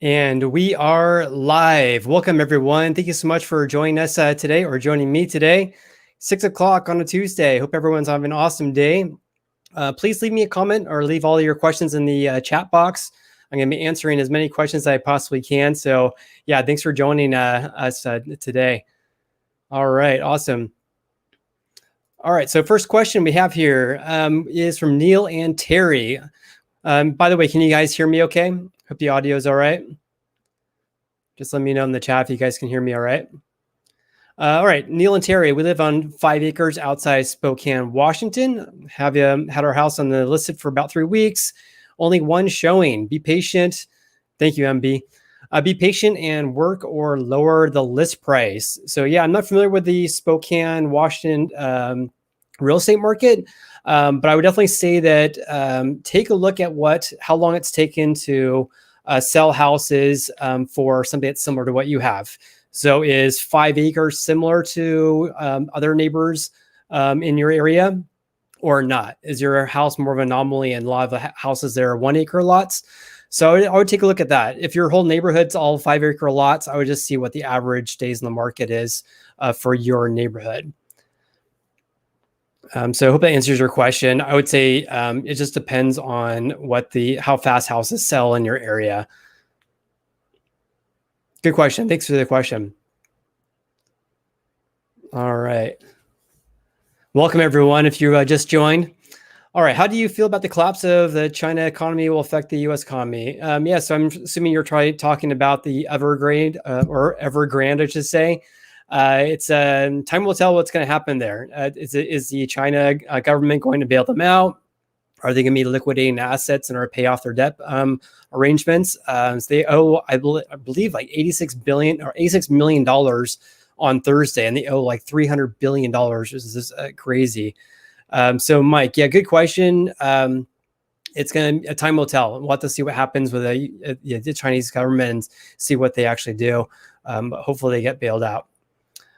And we are live. Welcome, everyone. Thank you so much for joining us today or joining me today. 6 o'clock on a Tuesday. Hope everyone's having an awesome day. Please leave me a comment or leave all your questions in the chat box. I'm going to be answering as many questions as I possibly can. So yeah, thanks for joining us today. All right, awesome. All right, so first question we have here is from Neil and Terry. By the way, can you guys hear me okay? Hope the audio is all right. Just let me know in the chat if you guys can hear me all right. All right, Neil and Terry, we live on 5 acres outside Spokane, Washington. Have had our house on the listed for about 3 weeks. Only one showing. Be patient. Thank you, MB. Be patient and work or lower the list price. So yeah, I'm not familiar with the Spokane, Washington real estate market, but I would definitely say that take a look at how long it's taken to sell houses for something that's similar to what you have. So is 5 acres similar to other neighbors in your area or not? Is your house more of an anomaly and a lot of the houses there are 1 acre lots? So I would take a look at that. If your whole neighborhood's all 5 acre lots, I would just see what the average days in the market is for your neighborhood. So I hope that answers your question. I would say it just depends on how fast houses sell in your area. Good question. Thanks for the question. All right. Welcome, everyone, if you just joined. All right. How do you feel about the collapse of the China economy will affect the U.S. economy? Yeah, so I'm assuming you're talking about the Evergrande, or Evergrande, I should say. It's time will tell what's going to happen there. Is the China government going to bail them out? Are they going to be liquidating assets in order to pay off their debt arrangements? So they owe, I believe, like $86 million on Thursday, and they owe like $300 billion. This is crazy. So Mike, yeah, good question. It's time will tell. We'll have to see what happens with the Chinese government and see what they actually do. But hopefully they get bailed out,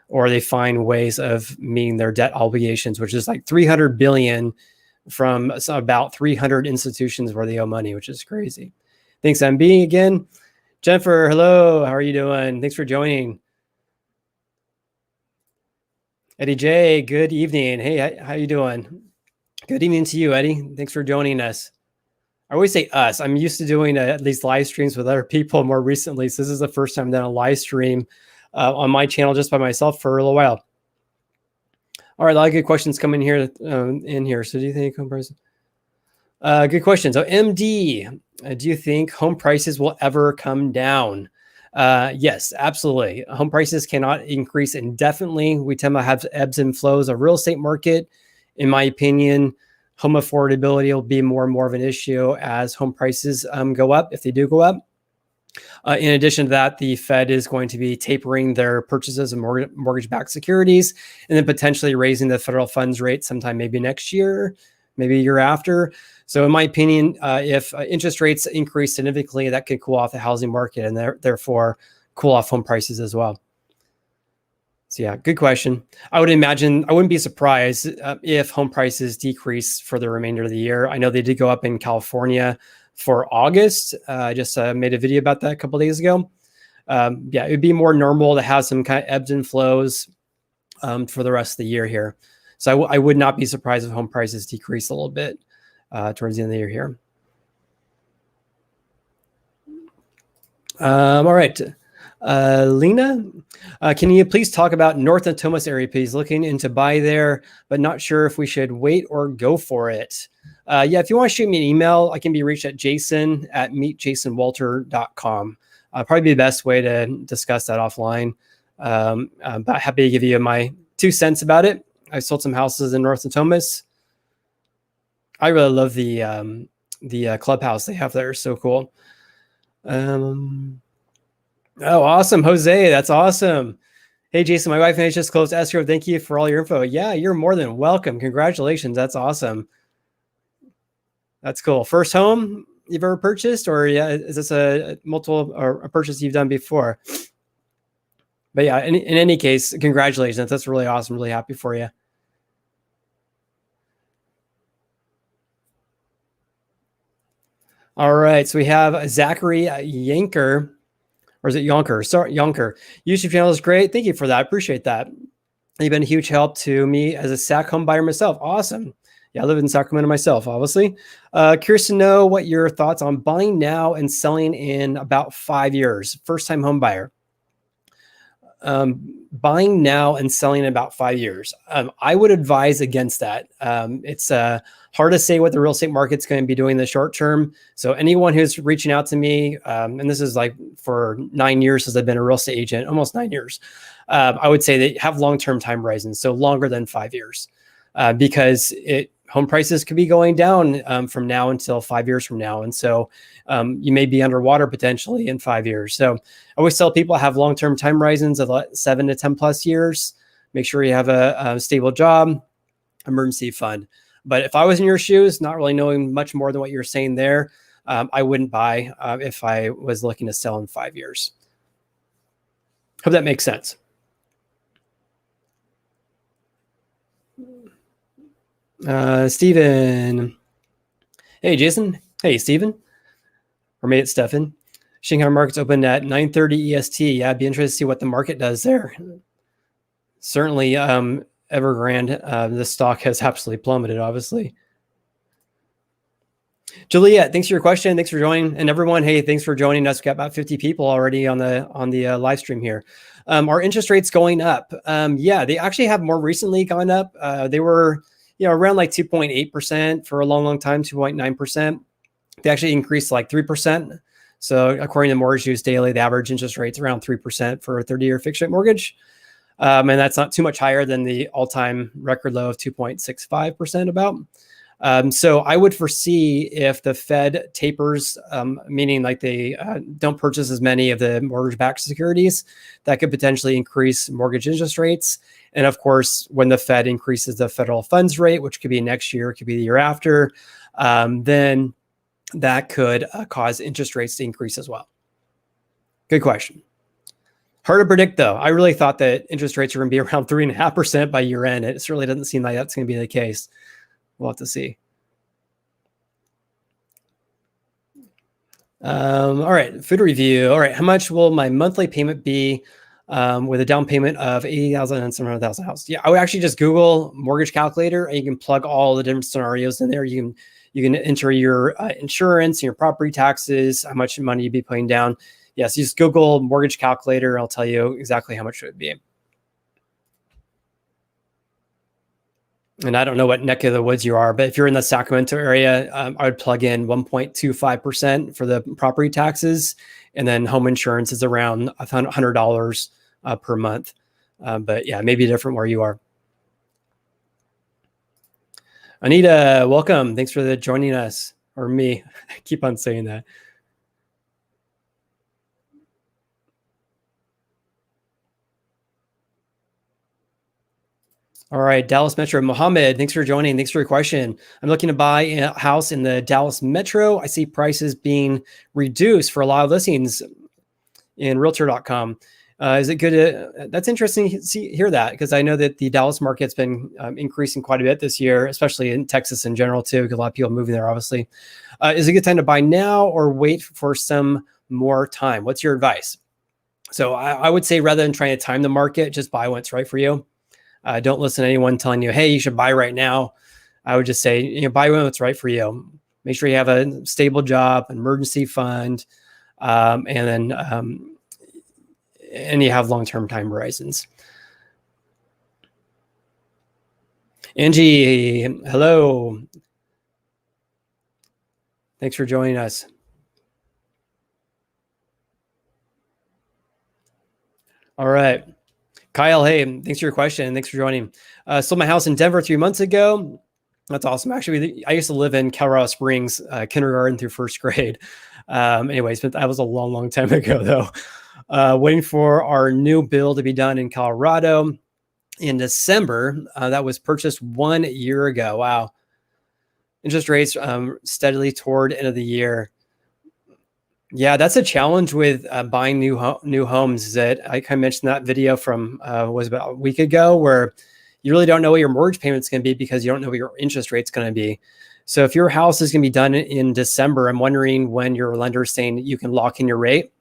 or they find ways of meeting their debt obligations, which is like $300 billion from about 300 institutions where they owe money, which is crazy. Thanks, MB, again. Jennifer, hello. How are you doing? Thanks for joining. Eddie J, good evening. Hey, how you doing? Good evening to you, Eddie. Thanks for joining us. I always say us. I'm used to doing at least live streams with other people more recently. So this is the first time I've done a live stream on my channel just by myself for a little while. All right, a lot of good questions coming here in here. So do you think home prices? Good question. So MD, do you think home prices will ever come down? Yes, absolutely. Home prices cannot increase indefinitely. We tend to have ebbs and flows of real estate market. In my opinion, home affordability will be more and more of an issue as home prices go up, if they do go up. In addition to that, the Fed is going to be tapering their purchases of mortgage-backed securities and then potentially raising the federal funds rate sometime maybe next year, maybe a year after. So in my opinion, if interest rates increase significantly, that could cool off the housing market and therefore cool off home prices as well. So yeah, good question. I wouldn't be surprised if home prices decrease for the remainder of the year. I know they did go up in California for August. I just made a video about that a couple of days ago. Yeah, it would be more normal to have some kind of ebbs and flows for the rest of the year here. So I would not be surprised if home prices decrease a little bit towards the end of the year here. All right. Lena, can you please talk about North Natomas area, please? Looking into buy there, but not sure if we should wait or go for it. Yeah, if you want to shoot me an email, I can be reached at jason@meetjasonwalter.com. Probably be the best way to discuss that offline. But happy to give you my 2 cents about it. I sold some houses in North Natomas. I really love the clubhouse they have there. It's so cool. Oh, awesome, Jose. That's awesome. Hey, Jason, my wife and I just closed escrow. Thank you for all your info. Yeah, you're more than welcome. Congratulations. That's awesome. That's cool. First home you've ever purchased, or yeah, is this a multiple or a purchase you've done before? But yeah, in any case, congratulations. That's really awesome. Really happy for you. All right. So we have Zachary Yanker, or is it Yonker? Sorry, Yonker. YouTube channel is great. Thank you for that. I appreciate that. You've been a huge help to me as a Sac home buyer myself. Awesome. Yeah, I live in Sacramento myself, obviously. Curious to know what your thoughts on buying now and selling in about 5 years. First time home buyer. Buying now and selling in about 5 years. I would advise against that. It's hard to say what the real estate market's going to be doing in the short term. So anyone who's reaching out to me, and this is like for 9 years since I've been a real estate agent, almost 9 years, I would say they have long-term time horizons, so longer than 5 years, because home prices could be going down from now until 5 years from now. And so you may be underwater potentially in 5 years. So I always tell people have long-term time horizons of 7 to 10 plus years. Make sure you have a stable job, emergency fund. But if I was in your shoes, not really knowing much more than what you're saying there, I wouldn't buy if I was looking to sell in 5 years. Hope that makes sense. Steven. Hey, Jason. Hey, Steven. Or maybe it's Stefan. Shanghai market's open at 9:30 EST. Yeah, I'd be interested to see what the market does there. Certainly, Evergrande, the stock has absolutely plummeted, obviously. Juliet, thanks for your question. Thanks for joining. And everyone, hey, thanks for joining us. We've got about 50 people already on the live stream here. Our interest rates going up. Yeah, they actually have more recently gone up. They were around like 2.8% for a long time, 2.9%. They actually increased to like 3%. So according to Mortgage News Daily, the average interest rate's around 3% for a 30-year fixed rate mortgage. And that's not too much higher than the all-time record low of 2.65% about. So I would foresee if the Fed tapers, meaning like they don't purchase as many of the mortgage-backed securities, that could potentially increase mortgage interest rates. And of course, when the Fed increases the federal funds rate, which could be next year, it could be the year after, then that could cause interest rates to increase as well. Good question. Hard to predict, though. I really thought that interest rates are going to be around 3.5% by year end. It certainly doesn't seem like that's going to be the case. We'll have to see. All right, food review. All right, how much will my monthly payment be with a down payment of $80,000 and $700,000 house? Yeah, I would actually just Google mortgage calculator, and you can plug all the different scenarios in there. You can enter your insurance, your property taxes, how much money you'd be putting down. Yes, you just Google mortgage calculator. I'll tell you exactly how much it would be. And I don't know what neck of the woods you are, but if you're in the Sacramento area, I would plug in 1.25% for the property taxes. And then home insurance is around $100 per month. But yeah, maybe different where you are. Anita, welcome. Thanks for joining us, or me. I keep on saying that. All right, Dallas Metro. Mohammed, thanks for joining. Thanks for your question. I'm looking to buy a house in the Dallas Metro. I see prices being reduced for a lot of listings in Realtor.com. Is it good? That's interesting to hear that, because I know that the Dallas market's been increasing quite a bit this year, especially in Texas in general too, because a lot of people moving there, obviously. Is it a good time to buy now or wait for some more time? What's your advice? So I would say, rather than trying to time the market, just buy when it's right for you. Don't listen to anyone telling you, hey, you should buy right now. I would just say, buy when it's right for you. Make sure you have a stable job, an emergency fund, and then and you have long-term time horizons. Angie, hello. Thanks for joining us. All right. Kyle, hey, thanks for your question. Thanks for joining. Sold my house in Denver 3 months ago. That's awesome. Actually, I used to live in Colorado Springs, kindergarten through first grade. Anyways, but that was a long time ago, though. Waiting for our new bill to be done in Colorado in December. That was purchased 1 year ago. Wow. Interest rates steadily toward end of the year. Yeah, that's a challenge with buying new homes. Is that I kind of mentioned that video from was about a week ago, where you really don't know what your mortgage payment's going to be because you don't know what your interest rate's going to be. So if your house is going to be done in December, I'm wondering when your lender is saying you can lock in your rate.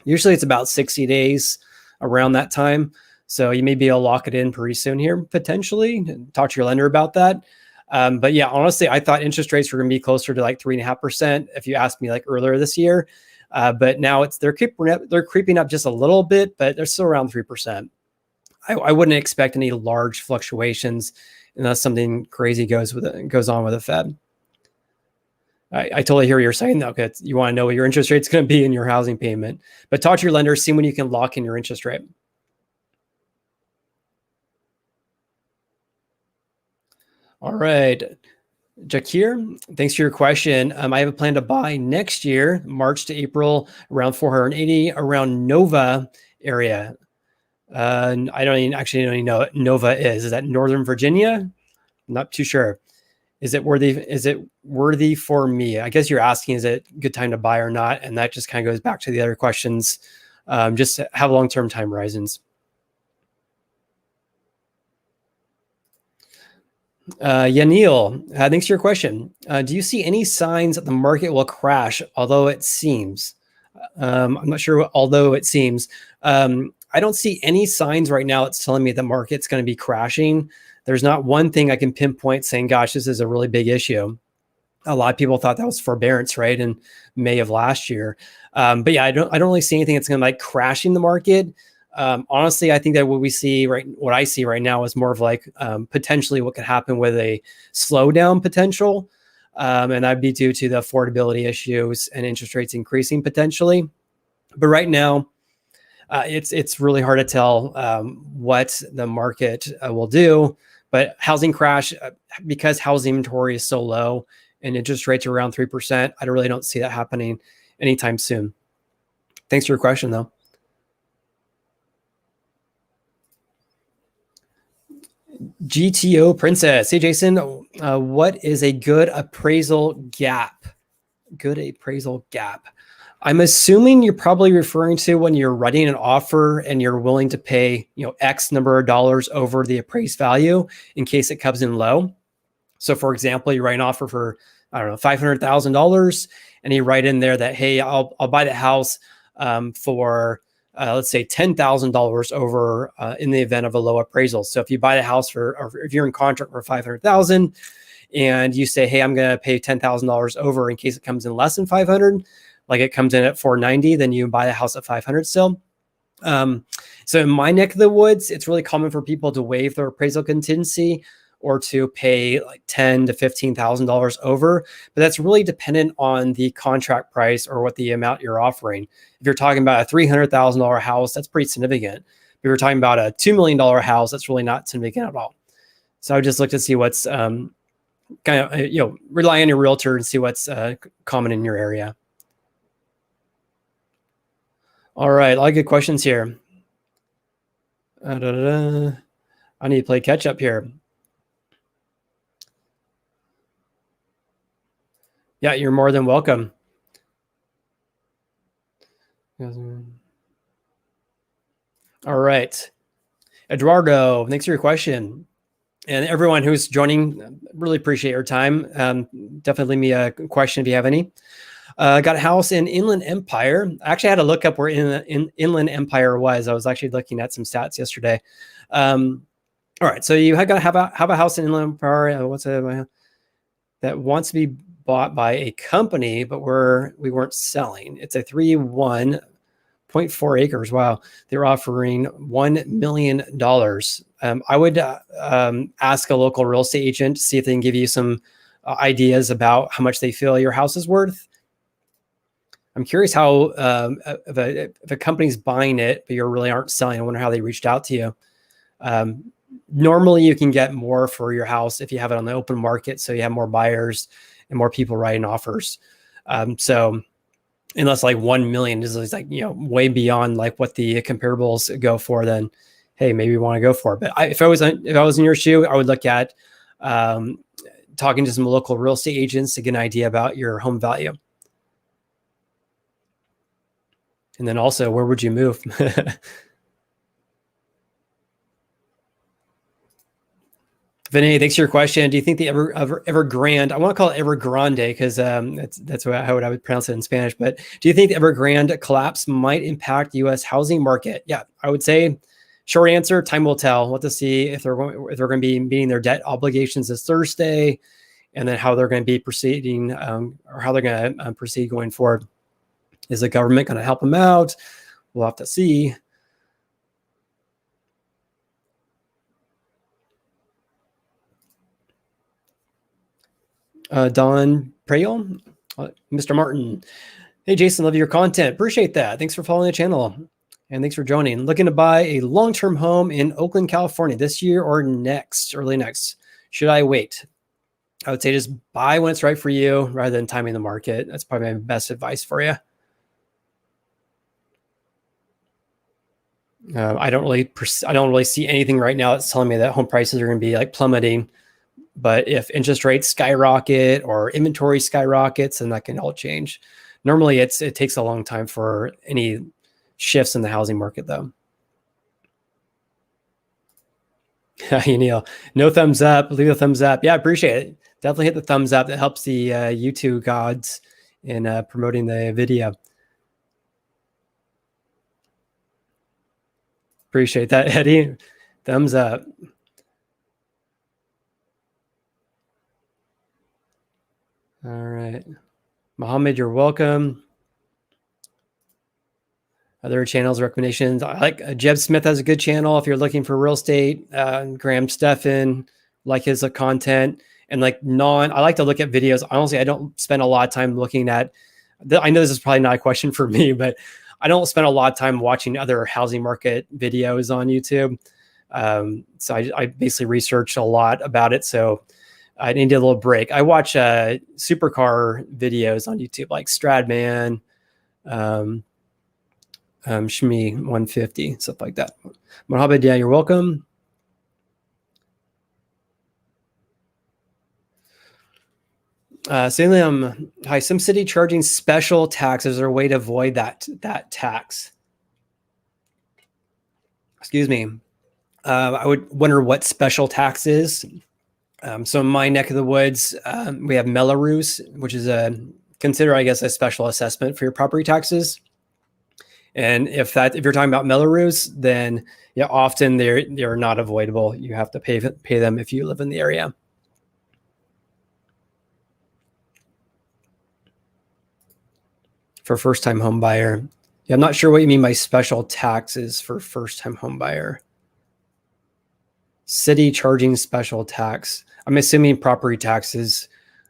Usually it's about 60 days around that time. So you may be able to lock it in pretty soon here, potentially. Talk to your lender about that. But yeah, honestly, I thought interest rates were going to be closer to like 3.5% if you asked me like earlier this year. But now they're creeping up just a little bit, but they're still around 3%. I wouldn't expect any large fluctuations unless something crazy goes on with the Fed. I totally hear what you're saying though, because you want to know what your interest rate's going to be in your housing payment. But talk to your lender, see when you can lock in your interest rate. All right. Jakir, thanks for your question. I have a plan to buy next year, March to April, around 480, around Nova area. I don't even know what Nova is. Is that Northern Virginia? I'm not too sure. Is it worthy for me? I guess you're asking, is it a good time to buy or not? And that just kind of goes back to the other questions. Just have long-term time horizons. Neil, thanks for your question. Do you see any signs that the market will crash, although it seems? I'm not sure, although it seems. I don't see any signs right now that's telling me the market's going to be crashing. There's not one thing I can pinpoint saying, gosh, this is a really big issue. A lot of people thought that was forbearance, right, in May of last year. But yeah, I don't really see anything that's going to like crashing the market. Honestly, I think that what I see right now is more of like potentially what could happen with a slowdown potential. And that'd be due to the affordability issues and interest rates increasing potentially. But right now, it's really hard to tell what the market will do. But housing crash, because housing inventory is so low and interest rates are around 3%, I really don't see that happening anytime soon. Thanks for your question, though. GTO Princess. Hey, Jason, what is a good appraisal gap? Good appraisal gap. I'm assuming you're probably referring to when you're writing an offer and you're willing to pay, X number of dollars over the appraised value in case it comes in low. So for example, you write an offer for, I don't know, $500,000 and you write in there that, hey, I'll buy the house for let's say $10,000 over in the event of a low appraisal. So if you buy the house or if you're in contract for $500,000 and you say, hey, I'm going to pay $10,000 over in case it comes in less than 500, like it comes in at 490, then you buy the house at 500 still. So in my neck of the woods, it's really common for people to waive their appraisal contingency or to pay like $10,000 to $15,000 over, but that's really dependent on the contract price or what the amount you're offering. If you're talking about a $300,000 house, that's pretty significant. If you're talking about a $2 million house, that's really not significant at all. So I would just look to see what's kind of, rely on your realtor and see what's common in your area. All right, a lot of good questions here. I need to play catch up here. Yeah, you're more than welcome. All right. Eduardo, thanks for your question. And everyone who's joining, really appreciate your time. Definitely leave me a question if you have any. Got a house in Inland Empire. I actually had to look up where in Inland Empire was. I was actually looking at some stats yesterday. All right, so you have a house in Inland Empire. That wants to be bought by a company, but we weren't selling. It's a 3.1.4 acres. Wow, they're offering $1 million. I would ask a local real estate agent to see if they can give you some ideas about how much they feel your house is worth. I'm curious how if a company's buying it, but you really aren't selling. I wonder how they reached out to you. Normally, you can get more for your house if you have it on the open market, so you have more buyers and more people writing offers. So unless like 1 million is like way beyond like what the comparables go for, then hey, maybe we want to go for it. But if I was in your shoe, I would look at talking to some local real estate agents to get an idea about your home value. And then also, where would you move? Vinay, thanks for your question. Do you think the Evergrande, I want to call it Evergrande because that's how I would pronounce it in Spanish, but do you think the Evergrande collapse might impact the U.S. housing market? Yeah, I would say short answer, time will tell. We'll have to see if they're going to be meeting their debt obligations this Thursday, and then how they're going to be proceeding or how they're going to proceed going forward. Is the government going to help them out? We'll have to see. Don Prayel, Mr. Martin. Hey, Jason, love your content. Appreciate that. Thanks for following the channel. And thanks for joining. Looking to buy a long-term home in Oakland, California this year or next, early next. Should I wait? I would say just buy when it's right for you rather than timing the market. That's probably my best advice for you. I don't really see anything right now that's telling me that home prices are going to be like plummeting. But if interest rates skyrocket or inventory skyrockets, then that can all change. Normally, it takes a long time for any shifts in the housing market, though. Neil, no thumbs up. Leave a thumbs up. Yeah, appreciate it. Definitely hit the thumbs up. That helps the YouTube gods in promoting the video. Appreciate that, Eddie. Thumbs up. All right. Mohammed, you're welcome. Other channels, recommendations. I like Jeb Smith has a good channel if you're looking for real estate. Graham Stephan, like his content. And I like to look at videos. Honestly, I don't spend a lot of time looking at, I know this is probably not a question for me, but I don't spend a lot of time watching other housing market videos on YouTube. So I basically researched a lot about it. So I needed a little break. I watch supercar videos on YouTube, like Stradman, Shmi 150, stuff like that. Mohammed, yeah, you're welcome. Salem, hi, some city charging special taxes. Is there a way to avoid that tax? Excuse me. I would wonder what special tax is. So in my neck of the woods, we have Melrose, which is considered, I guess, a special assessment for your property taxes. And if you're talking about Melrose, then yeah, often they're not avoidable. You have to pay them if you live in the area. For first-time home buyer. Yeah, I'm not sure what you mean by special taxes for first-time home buyer. City charging special tax. I'm assuming property taxes,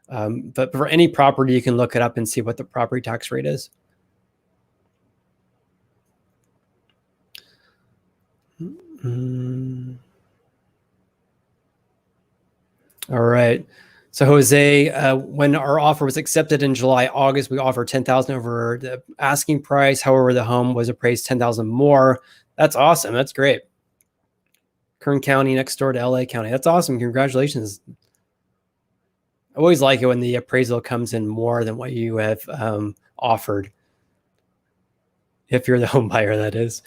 but for any property, you can look it up and see what the property tax rate is. All right. So Jose, when our offer was accepted in July, August, we offered $10,000 over the asking price. However, the home was appraised $10,000 more. That's awesome. That's great. Kern County next door to LA County. That's awesome. Congratulations. I always like it when the appraisal comes in more than what you have offered. If you're the home buyer, that is.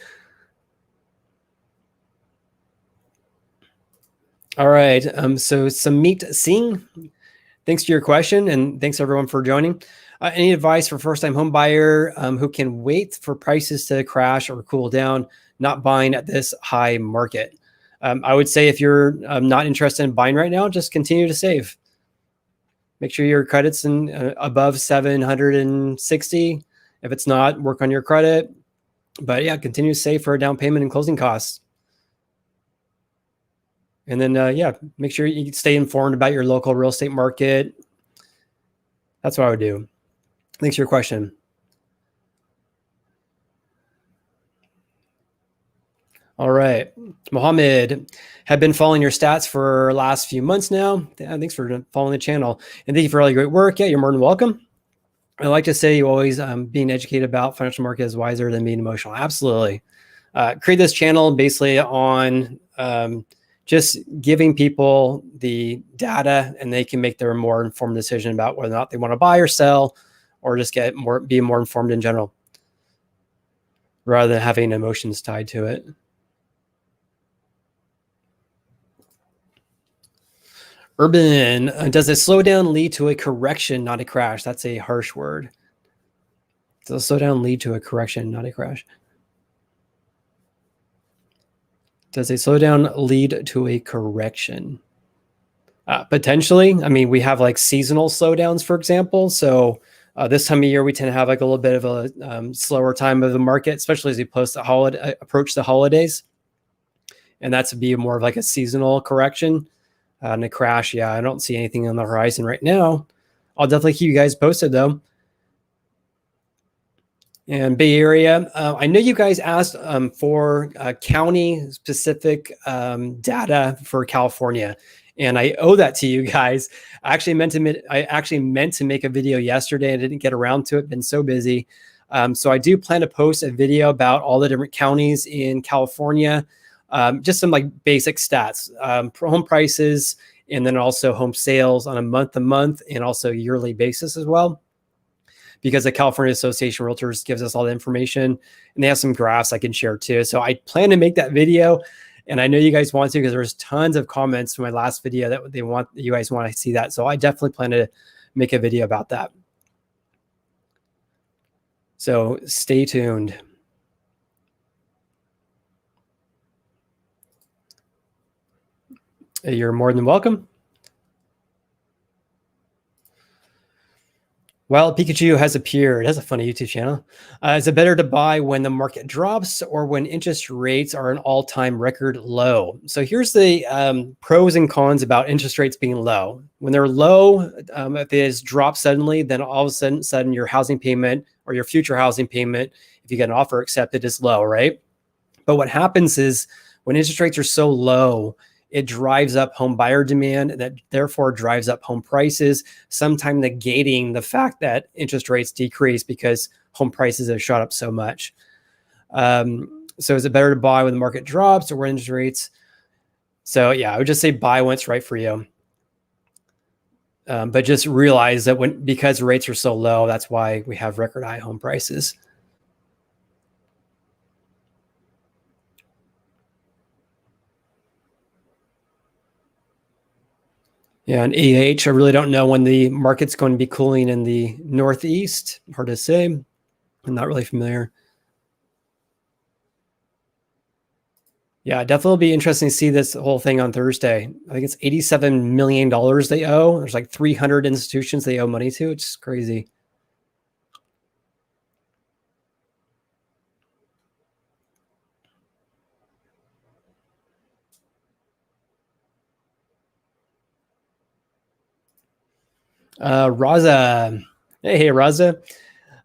All right. So Samit Singh, thanks for your question, and thanks everyone for joining. Any advice for first-time home buyer who can wait for prices to crash or cool down, not buying at this high market? I would say if you're not interested in buying right now, just continue to save. Make sure your credit's above 760. If it's not, work on your credit. But yeah, continue to save for a down payment and closing costs. And then, yeah, make sure you stay informed about your local real estate market. That's what I would do. Thanks for your question. All right. Mohammed, have been following your stats for the last few months now. Yeah, thanks for following the channel. And thank you for all your great work. Yeah, you're more than welcome. I like to say you always being educated about financial market is wiser than being emotional. Absolutely. Create this channel basically on just giving people the data and they can make their more informed decision about whether or not they want to buy or sell or just be more informed in general rather than having emotions tied to it. Urban, does a slowdown lead to a correction, not a crash? That's a harsh word. Does a slowdown lead to a correction, not a crash? Does a slowdown lead to a correction? Potentially. I mean, we have like seasonal slowdowns, for example. So this time of year, we tend to have like a little bit of a slower time of the market, especially as we approach the holidays. And that's to be more of like a seasonal correction. And a crash, yeah, I don't see anything on the horizon right now. I'll definitely keep you guys posted though. And Bay Area, I know you guys asked for county specific data for California, and I owe that to you guys. I actually meant to make a video yesterday. I didn't get around to it. Been so busy. So I do plan to post a video about all the different counties in California, just some like basic stats, home prices, and then also home sales on a month-to-month and also yearly basis as well, because the California Association of Realtors gives us all the information, and they have some graphs I can share too. So I plan to make that video, and I know you guys want to, because there's tons of comments from my last video that you guys want to see that. So I definitely plan to make a video about that. So stay tuned. You're more than welcome. Well, Pikachu has appeared. That's a funny YouTube channel. Is it better to buy when the market drops or when interest rates are an all-time record low? So here's the pros and cons about interest rates being low. When they're low, if it is dropped suddenly, then all of a sudden your housing payment or your future housing payment, if you get an offer accepted, is low, right? But what happens is when interest rates are so low, it drives up home buyer demand, and that therefore drives up home prices, sometimes negating the fact that interest rates decrease because home prices have shot up so much. So is it better to buy when the market drops or when interest rates? So yeah, I would just say buy when it's right for you. But just realize that because rates are so low, that's why we have record high home prices. Yeah, and I really don't know when the market's going to be cooling in the Northeast. Hard to say. I'm not really familiar. Yeah, definitely be interesting to see this whole thing on Thursday. I think it's $87 million they owe. There's like 300 institutions they owe money to. It's crazy. Raza. Hey, Raza.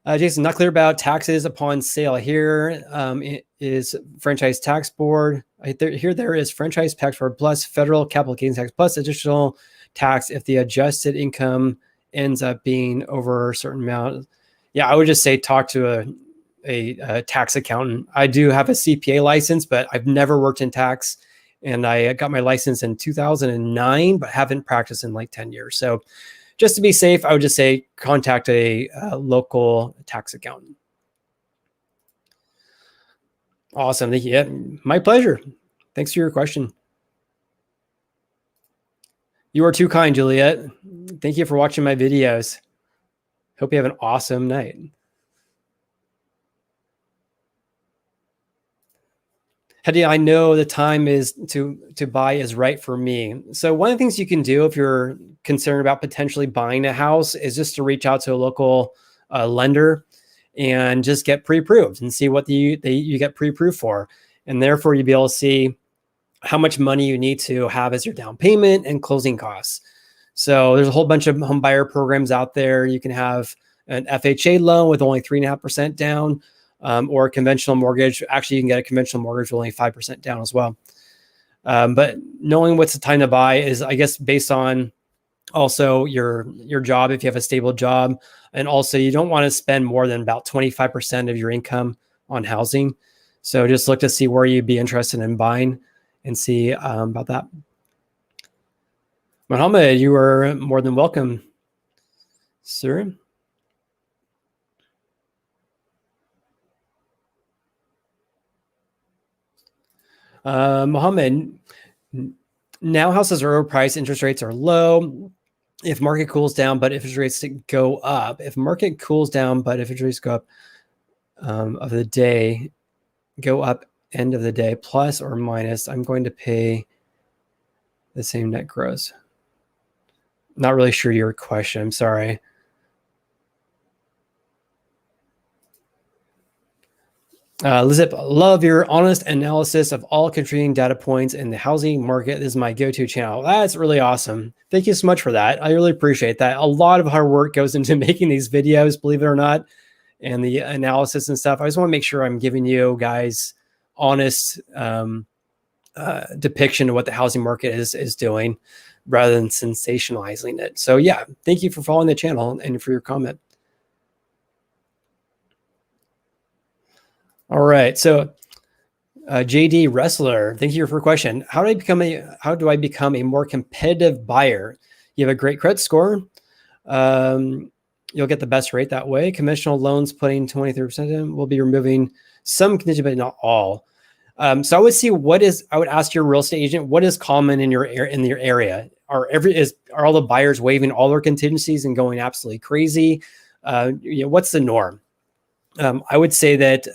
Jason, not clear about taxes upon sale. Here it is franchise tax board. Here there is franchise tax board plus federal capital gains tax plus additional tax if the adjusted income ends up being over a certain amount. Yeah, I would just say talk to a tax accountant. I do have a CPA license, but I've never worked in tax. And I got my license in 2009, but haven't practiced in like 10 years. So just to be safe, I would just say contact a local tax accountant. Awesome. Thank you. Yeah, my pleasure. Thanks for your question. You are too kind, Juliet. Thank you for watching my videos. Hope you have an awesome night. Hedy, I know the time is to buy is right for me. So one of the things you can do if you're concerned about potentially buying a house is just to reach out to a local lender and just get pre-approved and see what you get pre-approved for. And therefore you'll be able to see how much money you need to have as your down payment and closing costs. So there's a whole bunch of home buyer programs out there. You can have an FHA loan with only 3.5% down. Or a conventional mortgage. Actually, you can get a conventional mortgage with only 5% down as well. But knowing what's the time to buy is, I guess, based on also your job, if you have a stable job. And also you don't want to spend more than about 25% of your income on housing. So just look to see where you'd be interested in buying and see about that. Mohammed, you are more than welcome, sir. Mohammed, Now houses are overpriced, interest rates are low. If market cools down, but if interest rates go up, if market cools down, but if interest rates go up of the day, go up end of the day, plus or minus, I'm going to pay the same net gross. Not really sure your question. I'm sorry. Elizabeth, love your honest analysis of all contributing data points in the housing market. This is my go-to channel. That's really awesome. Thank you so much for that. I really appreciate that. A lot of hard work goes into making these videos, believe it or not, and the analysis and stuff. I just want to make sure I'm giving you guys honest depiction of what the housing market is doing rather than sensationalizing it. So yeah, thank you for following the channel and for your comment. All right, so JD Wrestler, thank you for your question. How do I become a more competitive buyer? You have a great credit score. You'll get the best rate that way. Conventional loans putting 23% in will be removing some contingent, but not all. So I would see I would ask your real estate agent, what is common in your area? Are all the buyers waiving all their contingencies and going absolutely crazy? What's the norm? I would say that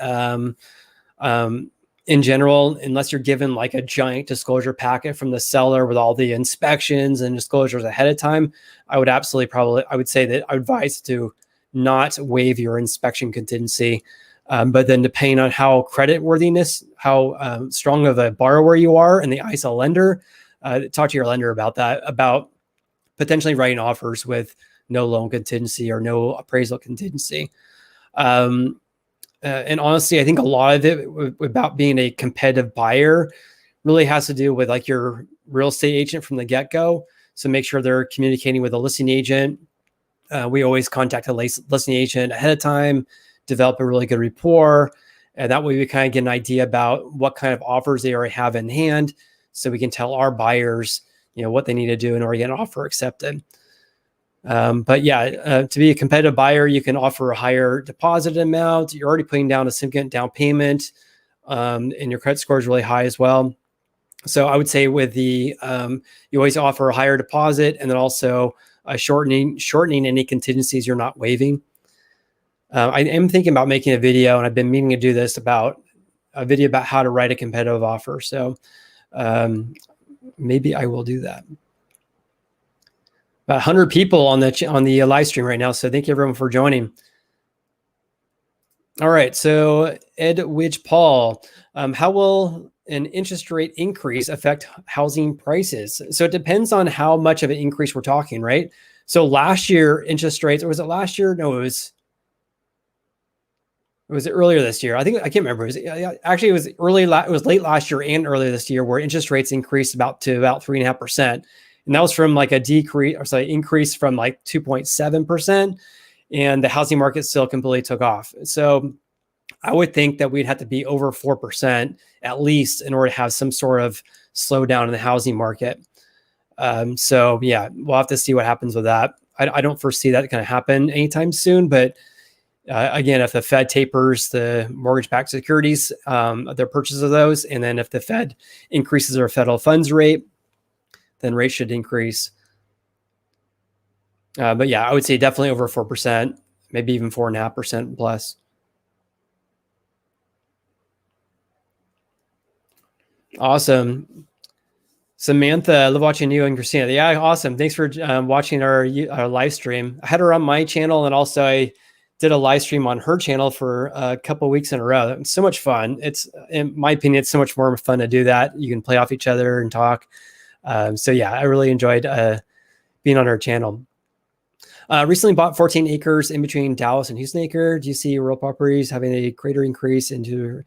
in general, unless you're given like a giant disclosure packet from the seller with all the inspections and disclosures ahead of time, I would say that I would advise to not waive your inspection contingency. But then depending on how creditworthiness, how strong of a borrower you are and the eyes of a lender, talk to your lender about that, about potentially writing offers with no loan contingency or no appraisal contingency. And honestly, I think a lot of it about being a competitive buyer really has to do with like your real estate agent from the get-go. So make sure they're communicating with a listing agent. We always contact a listing agent ahead of time, develop a really good rapport. And that way we kind of get an idea about what kind of offers they already have in hand. So we can tell our buyers, what they need to do in order to get an offer accepted. But yeah, to be a competitive buyer, you can offer a higher deposit amount. You're already putting down a significant down payment, and your credit score is really high as well. So I would say with you always offer a higher deposit, and then also shortening any contingencies you're not waiving. I am thinking about making a video, and I've been meaning to do this about how to write a competitive offer. So maybe I will do that. About 100 people on the live stream right now. So thank you everyone for joining. All right. So Edwidge Paul, how will an interest rate increase affect housing prices? So it depends on how much of an increase we're talking, right? So last year interest rates, or was it last year? No, it was earlier this year. I can't remember. It was late last year and earlier this year where interest rates increased about 3.5%. And that was from like increase from like 2.7%, and the housing market still completely took off. So I would think that we'd have to be over 4% at least in order to have some sort of slowdown in the housing market. So yeah, we'll have to see what happens with that. I don't foresee that going to happen anytime soon, but again, if the Fed tapers the mortgage-backed securities, their purchase of those, and then if the Fed increases their federal funds rate, then rates should increase. But yeah, I would say definitely over 4%, maybe even 4.5% plus. Awesome. Samantha, I love watching you and Christina. Yeah, awesome. Thanks for watching our live stream. I had her on my channel, and also I did a live stream on her channel for a couple of weeks in a row. It was so much fun. It's, in my opinion, it's so much more fun to do that. You can play off each other and talk. So yeah, I really enjoyed being on our channel. Recently bought 14 acres in between Dallas and Houston acre. Do you see rural properties having a greater increase into?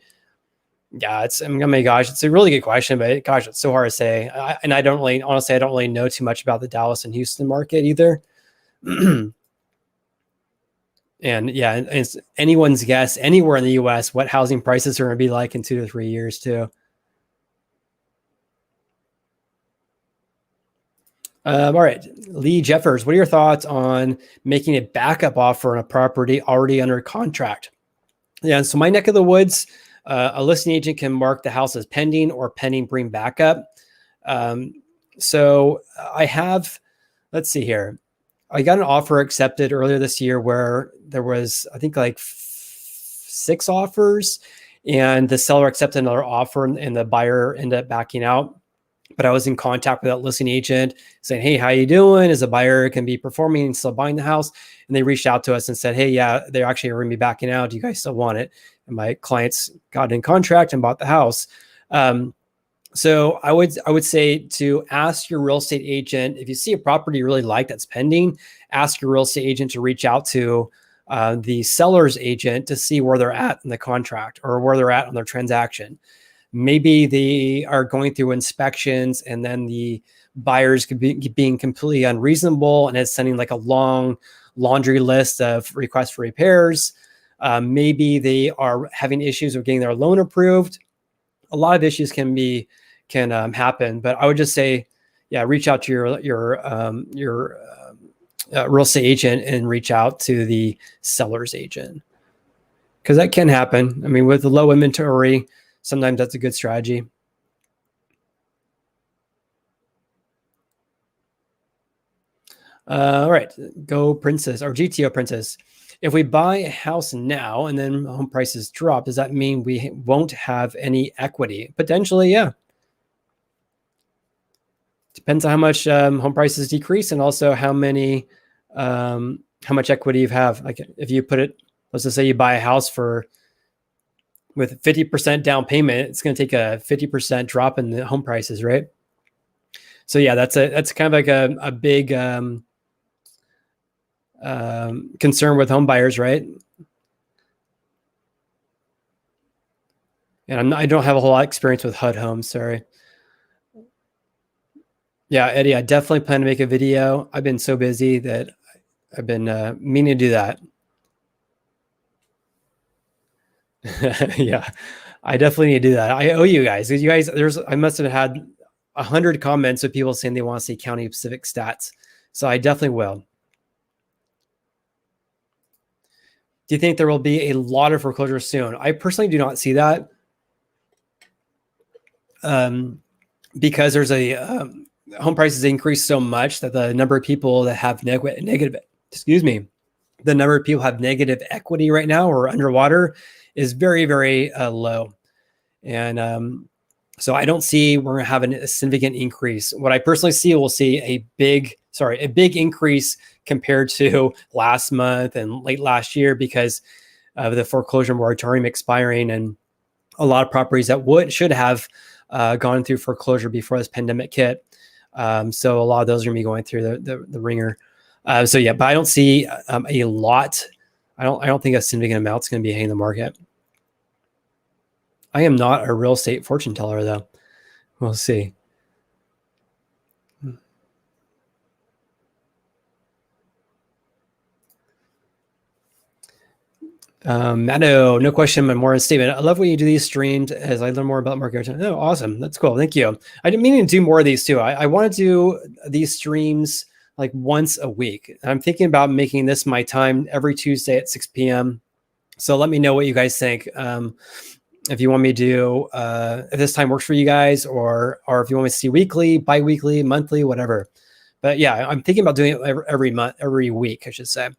Yeah, oh my gosh, it's a really good question, but gosh, it's so hard to say. I don't really know too much about the Dallas and Houston market either. And yeah, and it's anyone's guess anywhere in the US what housing prices are going to be like in 2 to 3 years too. All right, Lee Jeffers, what are your thoughts on making a backup offer on a property already under contract? Yeah, so my neck of the woods, a listing agent can mark the house as pending or pending bring backup. So I have, let's see here. I got an offer accepted earlier this year where there was, I think, like 6 offers, and the seller accepted another offer and the buyer ended up backing out. But I was in contact with that listing agent saying, hey, how you doing? Is a buyer can be performing and still buying the house? And they reached out to us and said, hey, yeah, they're actually going to be backing out. Do you guys still want it? And my clients got in contract and bought the house. So I would say to ask your real estate agent, if you see a property you really like that's pending, ask your real estate agent to reach out to the seller's agent to see where they're at in the contract or where they're at on their transaction. Maybe they are going through inspections and then the buyers could be being completely unreasonable and is sending like a long laundry list of requests for repairs. Maybe they are having issues with getting their loan approved. A lot of issues can happen, but I would just say, yeah, reach out to your real estate agent and reach out to the seller's agent, because that can happen. I mean, with the low inventory, sometimes that's a good strategy. All right, go Princess or GTO Princess. If we buy a house now and then home prices drop, does that mean we won't have any equity? Potentially, yeah. Depends on how much home prices decrease and also how much equity you have. Like if you put it, let's just say you buy a house with 50% down payment, it's going to take a 50% drop in the home prices, right? So yeah, that's kind of like a big concern with home buyers, right? And I don't have a whole lot of experience with HUD homes, sorry. Yeah, Eddie, I definitely plan to make a video. I've been so busy that I've been meaning to do that. Yeah, I definitely need to do that. I owe you guys. I must have had 100 comments of people saying they want to see county specific stats. So I definitely will. Do you think there will be a lot of foreclosures soon? I personally do not see that. Because there's home prices increase so much that the number of people that have negative, the number of people have negative equity right now or underwater is very, very low. And so I don't see we're going to have a significant increase. What I personally see, we'll see a big increase compared to last month and late last year because of the foreclosure moratorium expiring and a lot of properties that should have gone through foreclosure before this pandemic hit. So a lot of those are going to be going through the ringer. So yeah, but I don't see a lot. I don't think a significant amount is going to be hitting the market. I am not a real estate fortune teller, though. We'll see. Matto, no question, but more a statement. I love when you do these streams as I learn more about market. Oh, awesome. That's cool. Thank you. I didn't mean to do more of these too. I want to do these streams like once a week. I'm thinking about making this my time every Tuesday at 6 p.m. So let me know what you guys think. If you want me to do, if this time works for you guys, or if you want me to see weekly, bi-weekly, monthly, whatever. But yeah, I'm thinking about doing it every week, I should say.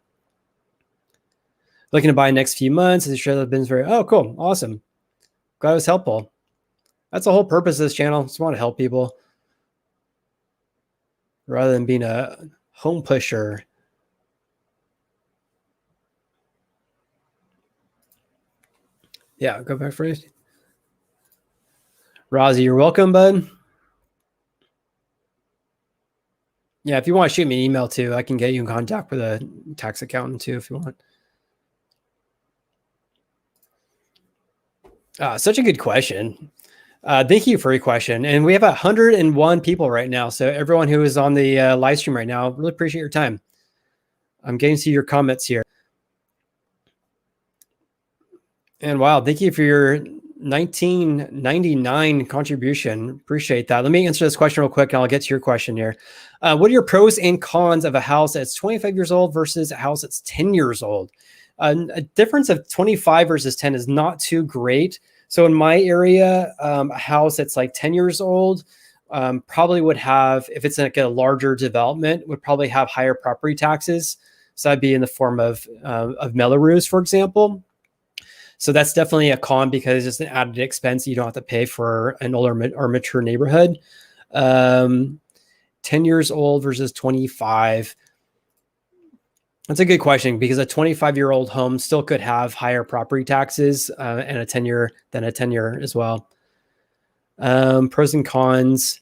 Looking to buy next few months. As sure that been very, oh, cool. Awesome. Glad it was helpful. That's the whole purpose of this channel. Just want to help people rather than being a home pusher. Yeah, go back first. Rozzy, you're welcome, bud. Yeah, if you want to shoot me an email too, I can get you in contact with a tax accountant too if you want. Such a good question. Thank you for your question. And we have 101 people right now. So everyone who is on the live stream right now, really appreciate your time. I'm getting to your comments here. And wow, thank you for your 1999 contribution. Appreciate that. Let me answer this question real quick and I'll get to your question here. What are your pros and cons of a house that's 25 years old versus a house that's 10 years old? A difference of 25 versus 10 is not too great. So in my area, a house that's like 10 years old, probably would have, if it's like a larger development, would probably have higher property taxes. So that'd be in the form of Melrose, for example. So that's definitely a con because it's an added expense you don't have to pay for an older or mature neighborhood. 10 years old versus 25. That's a good question because a 25-year-old home still could have higher property taxes and a 10-year than a 10-year as well. Pros and cons.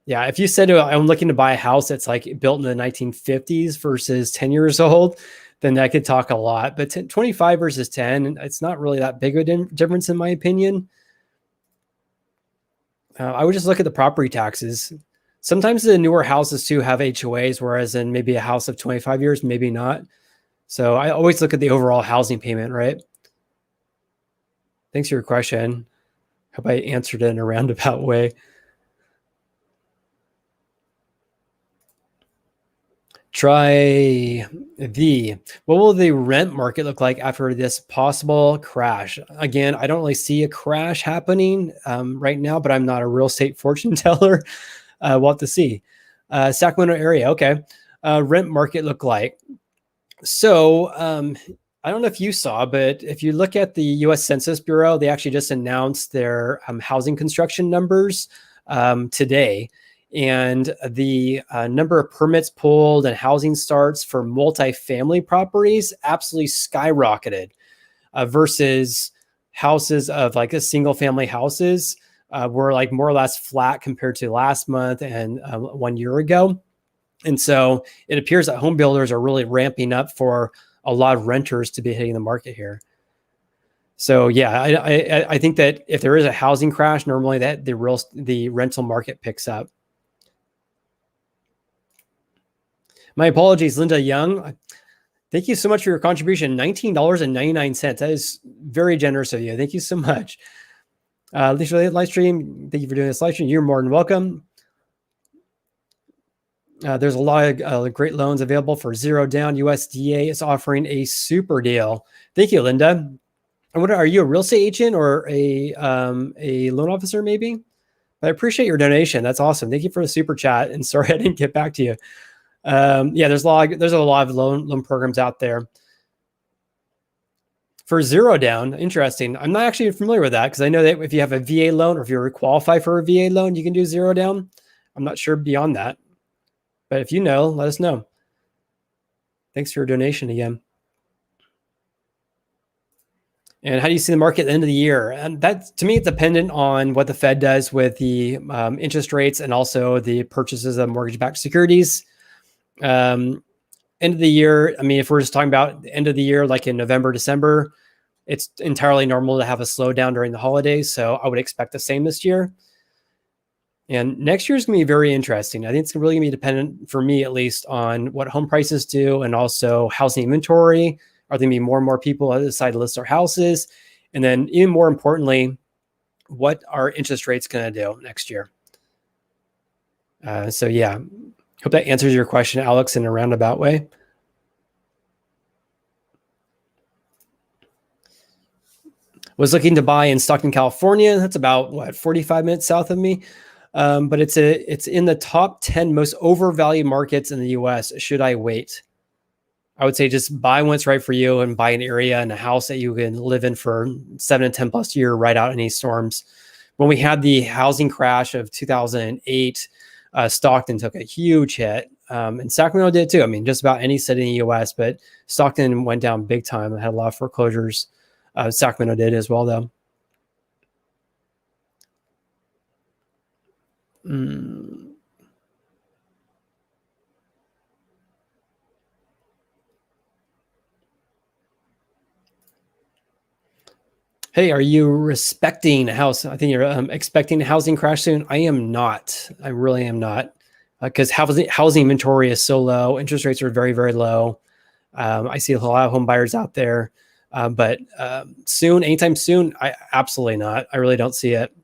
Yeah, if you said I'm looking to buy a house that's like built in the 1950s versus 10 years old, then that could talk a lot. But 25 versus 10, it's not really that big of a difference in my opinion. I would just look at the property taxes. Sometimes the newer houses too have HOAs, whereas in maybe a house of 25 years, maybe not. So I always look at the overall housing payment, right? Thanks for your question. Hope I answered it in a roundabout way. Try what will the rent market look like after this possible crash? Again, I don't really see a crash happening right now, but I'm not a real estate fortune teller. We'll have to see. Sacramento area, okay. Rent market look like. So I don't know if you saw, but if you look at the U.S. Census Bureau, they actually just announced their housing construction numbers today. And the number of permits pulled and housing starts for multifamily properties absolutely skyrocketed versus houses of like a single family houses were like more or less flat compared to last month and 1 year ago. And so it appears that home builders are really ramping up for a lot of renters to be hitting the market here. So yeah, I think that if there is a housing crash, normally that the rental market picks up. My apologies, Linda Young. Thank you so much for your contribution. $19.99. That is very generous of you. Thank you so much. Live stream. Thank you for doing this live stream. You're more than welcome. There's a lot of great loans available for 0 down. USDA is offering a super deal. Thank you, Linda. And what are you, a real estate agent or a loan officer maybe? I appreciate your donation. That's awesome. Thank you for the super chat. And sorry I didn't get back to you. Yeah, there's a lot of loan programs out there. For 0 down, interesting. I'm not actually familiar with that because I know that if you have a VA loan or if you're qualified for a VA loan, you can do 0 down. I'm not sure beyond that. But if you know, let us know. Thanks for your donation again. And how do you see the market at the end of the year? And that, to me, it's dependent on what the Fed does with the interest rates and also the purchases of mortgage-backed securities. End of the year, I mean, if we're just talking about the end of the year, like in November, December, it's entirely normal to have a slowdown during the holidays. So I would expect the same this year. And next year is going to be very interesting. I think it's really going to be dependent, for me at least, on what home prices do and also housing inventory. Are there going to be more and more people that decide to list their houses? And then even more importantly, what are interest rates going to do next year? So yeah, hope that answers your question, Alex, in a roundabout way. Was looking to buy in Stockton, California. That's about 45 minutes south of me. But it's in the top 10 most overvalued markets in the US. Should I wait? I would say just buy when it's right for you and buy an area and a house that you can live in for 7 to 10 plus years, right out any storms. When we had the housing crash of 2008, Stockton took a huge hit. And Sacramento did too. I mean, just about any city in the US, but Stockton went down big time and had a lot of foreclosures. Sacramento did as well, though. Hey, are you respecting a house? I think you're expecting a housing crash soon. I am not. I really am not, because housing inventory is so low. Interest rates are very, very low. I see a lot of home buyers out there, but anytime soon, I absolutely not. I really don't see it.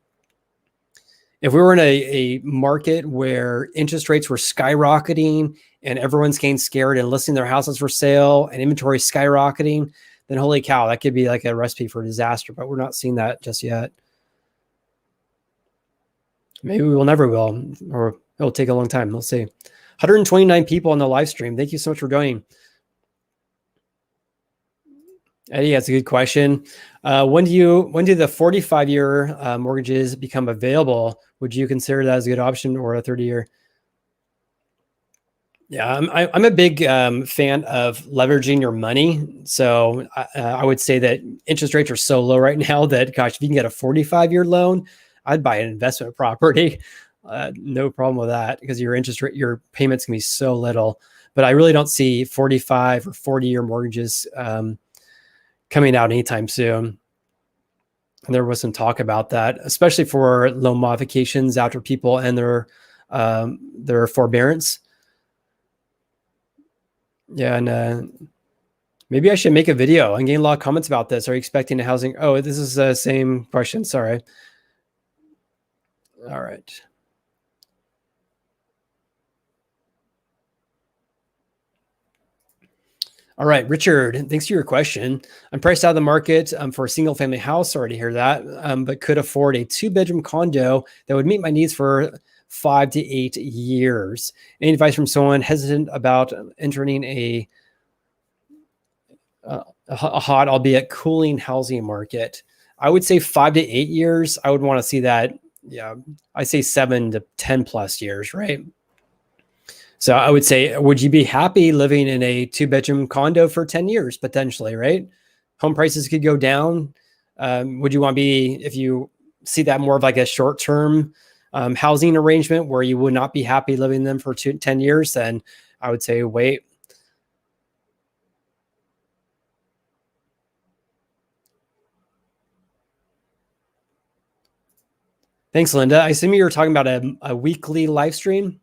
If we were in a market where interest rates were skyrocketing and everyone's getting scared and listing their houses for sale and inventory skyrocketing, then holy cow, that could be like a recipe for disaster, but we're not seeing that just yet. Maybe we will never will, or it'll take a long time. We'll see. 129 people on the live stream. Thank you so much for joining. Eddie, that's a good question. When do the 45-year mortgages become available? Would you consider that as a good option, or a 30-year? Yeah, I'm a big fan of leveraging your money. So I would say that interest rates are so low right now that, gosh, if you can get a 45-year loan, I'd buy an investment property. No problem with that, because your interest rate, your payments can be so little. But I really don't see 45 or 40-year mortgages coming out anytime soon. And there was some talk about that, especially for loan modifications after people and their forbearance. Yeah, and maybe I should make a video. I'm getting a lot of comments about this. Are you expecting a housing? Oh, this is the same question. Sorry. All right. All right, Richard, thanks for your question. I'm priced out of the market for a single family house. Sorry to hear that, but could afford a 2-bedroom condo that would meet my needs for 5 to 8 years. Any advice from someone hesitant about entering a hot, albeit cooling housing market? I would say 5 to 8 years. I would want to see that. Yeah, I say 7 to 10 plus years, right? So I would say, would you be happy living in a 2-bedroom condo for 10 years potentially, right? Home prices could go down. Would you want to be, if you see that more of like a short-term housing arrangement where you would not be happy living in them for 10 years, then I would say wait. Thanks, Linda. I assume you were talking about a weekly live stream.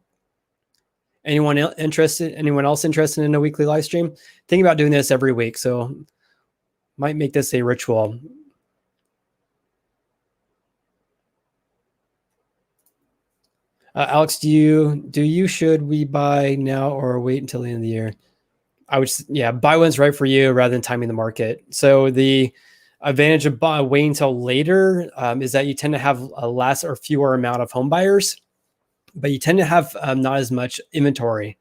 Anyone else interested in a weekly live stream? Think about doing this every week. So might make this a ritual. Alex, should we buy now or wait until the end of the year? I would, yeah, buy when's right for you rather than timing the market. So the advantage of waiting until later is that you tend to have a less or fewer amount of home buyers, but you tend to have not as much inventory.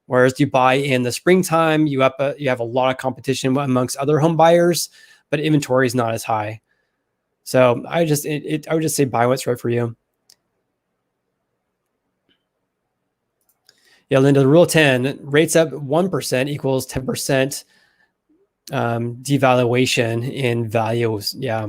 Whereas you buy in the springtime, you have a lot of competition amongst other home buyers, but inventory is not as high. So I would just say buy what's right for you. Yeah, Linda, rule 10, rates up 1% equals 10% devaluation in values. Yeah.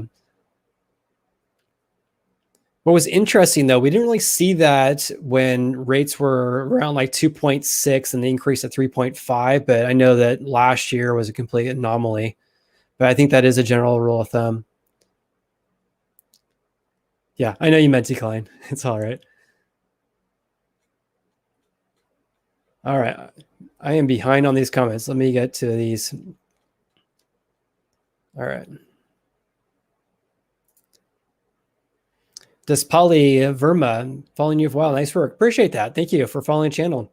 What was interesting though, we didn't really see that when rates were around like 2.6 and the increase at 3.5, but I know that last year was a complete anomaly. But I think that is a general rule of thumb. Yeah, I know you meant decline. It's all right. All right. I am behind on these comments. Let me get to these. All right. Despali Verma, following you for a while. Nice work. Appreciate that. Thank you for following the channel.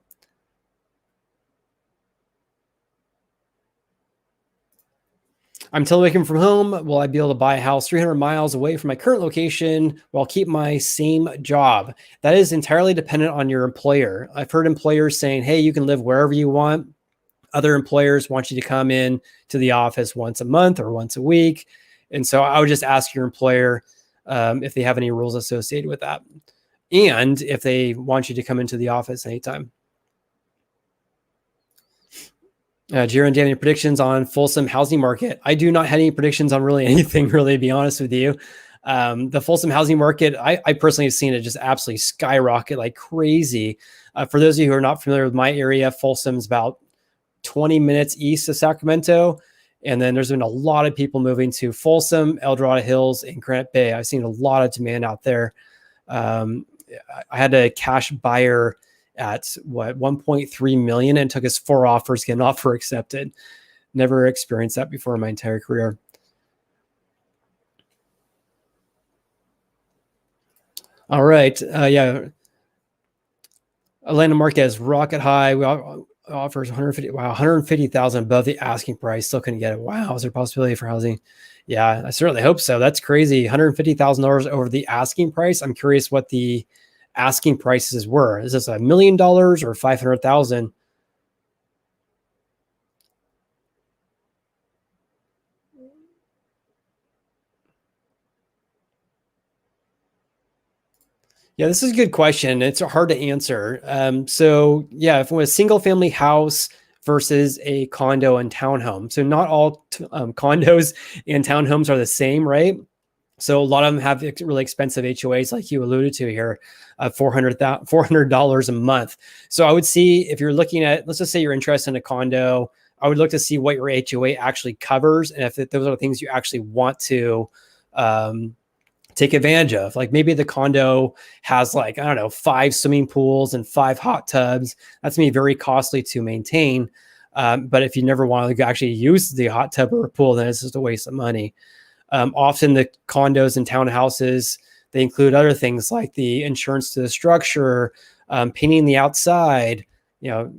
I'm teleworking from home. Will I be able to buy a house 300 miles away from my current location while keep my same job? That is entirely dependent on your employer. I've heard employers saying, hey, you can live wherever you want. Other employers want you to come in to the office once a month or once a week. And so I would just ask your employer if they have any rules associated with that, and if they want you to come into the office anytime. Jiren, do you have any predictions on Folsom housing market? I do not have any predictions on really anything, really, to be honest with you. The Folsom housing market, I personally have seen it just absolutely skyrocket like crazy. For those of you who are not familiar with my area, Folsom's about 20 minutes east of Sacramento. And then there's been a lot of people moving to Folsom, El Dorado Hills, and Grant Bay. I've seen a lot of demand out there. I had a cash buyer at 1.3 million and took us 4 offers to get an offer accepted. Never experienced that before in my entire career. All right. Yeah. Atlanta Marquez, rocket high. offers 150. Wow, 150,000 above the asking price. Still couldn't get it. Wow, is there a possibility for housing? Yeah, I certainly hope so. That's crazy. $150,000 over the asking price. I'm curious what the asking prices were. Is this $1 million or 500,000? Yeah, this is a good question. It's hard to answer. So yeah, if it was a single family house versus a condo and townhome. So not all condos and townhomes are the same, right? So a lot of them have really expensive HOAs, like you alluded to here, $400 a month. So I would see if you're looking at, let's just say you're interested in a condo, I would look to see what your HOA actually covers, and if those are the things you actually want to um, take advantage of. Like maybe the condo has like, I don't know, 5 swimming pools and 5 hot tubs. That's gonna be very costly to maintain. But if you never want to actually use the hot tub or pool, then it's just a waste of money. Often the condos and townhouses, they include other things like the insurance to the structure, painting the outside, you know,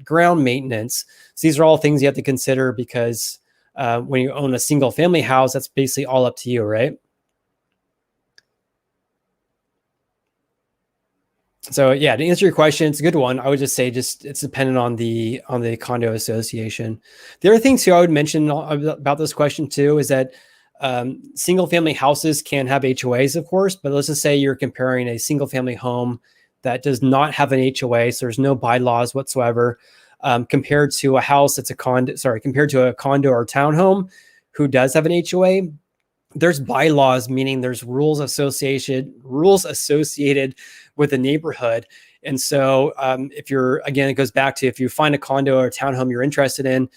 ground maintenance. So these are all things you have to consider because when you own a single family house, that's basically all up to you, right? So yeah, to answer your question, it's a good one. I would just say just it's dependent on the condo association. The other thing too I would mention about this question too is that single family houses can have HOAs, of course, but let's just say you're comparing a single family home that does not have an HOA, so there's no bylaws whatsoever, compared to a house that's a condo. Sorry, compared to a condo or townhome who does have an HOA. There's bylaws, meaning there's rules associated with the neighborhood. And so if you're, again, it goes back to if you find a condo or a townhome you're interested in,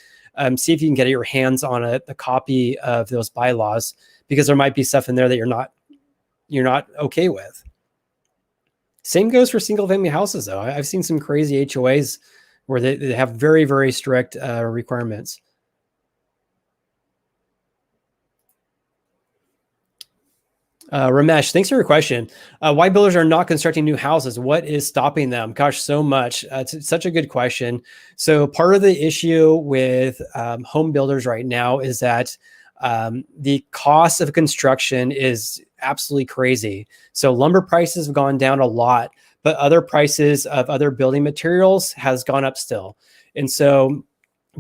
see if you can get your hands on a copy of those bylaws, because there might be stuff in there that you're not okay with. Same goes for single family houses though. I've seen some crazy HOAs where they have very, very strict requirements. Ramesh, thanks for your question. Why builders are not constructing new houses? What is stopping them? Gosh, so much. It's such a good question. So part of the issue with home builders right now is that the cost of construction is absolutely crazy. So lumber prices have gone down a lot, but other prices of other building materials has gone up still. And so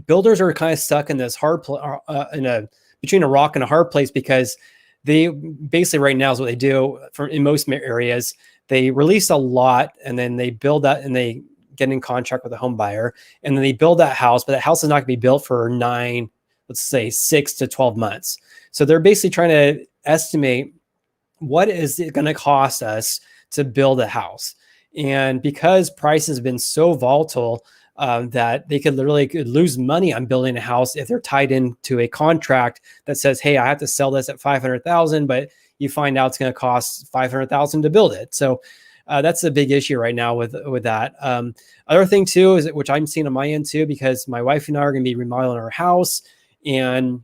builders are kind of stuck in this between a rock and a hard place, because they basically right now is what they do for in most areas. They release a lot and then they build that and they get in contract with a home buyer and then they build that house, but that house is not going to be built for 6 to 12 months. So they're basically trying to estimate what is it going to cost us to build a house. And because prices have been so volatile, that they could lose money on building a house if they're tied into a contract that says, "Hey, I have to sell this at 500,000," but you find out it's going to cost 500,000 to build it. So that's a big issue right now with that. Other thing too is which I'm seeing on my end too, because my wife and I are going to be remodeling our house, and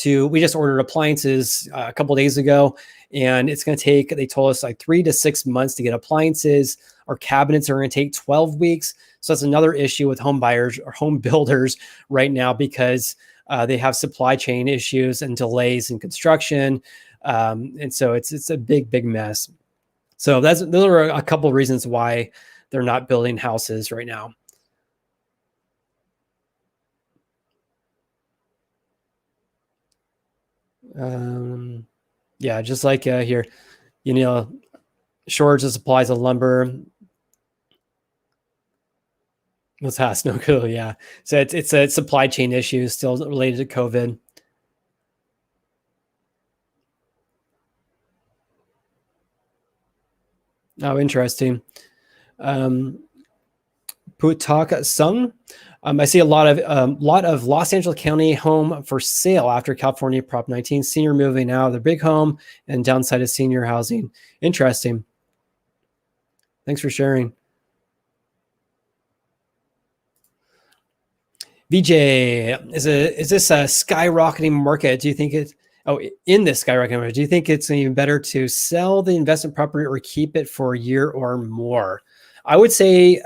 we just ordered appliances a couple of days ago, and it's going to take, they told us like 3 to 6 months to get appliances. Our cabinets are going to take 12 weeks. So that's another issue with home buyers or home builders right now, because they have supply chain issues and delays in construction. And so it's a big mess. So those are a couple of reasons why they're not building houses right now. Yeah, just like here, you know, shortage of supplies of lumber. Was has no clue. Yeah, so it's a supply chain issue still related to COVID. Oh, interesting. Um, Putaka Sung. I see a lot of Los Angeles County home for sale after California Prop 19. Senior moving out of their big home, and downside of senior housing. Interesting. Thanks for sharing. VJ, is this a skyrocketing market? Do you think it's in this skyrocketing market? Do you think it's even better to sell the investment property or keep it for a year or more? I would say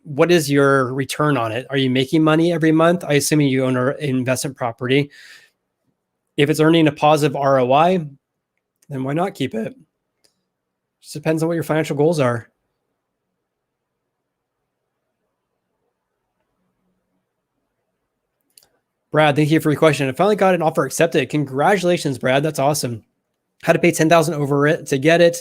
what is your return on it? Are you making money every month? I assume you own an investment property. If it's earning a positive ROI, then why not keep it? Just depends on what your financial goals are. Brad, thank you for your question. I finally got an offer accepted. Congratulations, Brad. That's awesome. Had to pay $10,000 over it to get it.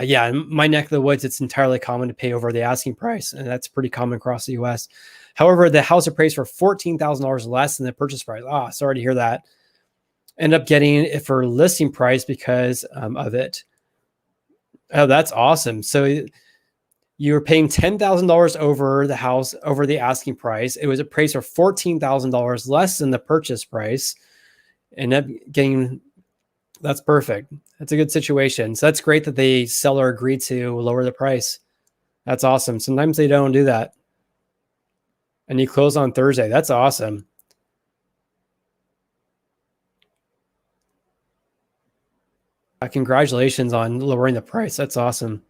Yeah, in my neck of the woods, it's entirely common to pay over the asking price, and that's pretty common across the U.S. However, the house appraised for $14,000 less than the purchase price. Sorry to hear that. End up getting it for listing price because of it. Oh, that's awesome. So you're paying $10,000 over the house, over the asking price. It was appraised for $14,000 less than the purchase price. And up getting, that's perfect. That's a good situation. So that's great that the seller agreed to lower the price. That's awesome. Sometimes they don't do that. And you close on Thursday. That's awesome. Congratulations on lowering the price. That's awesome.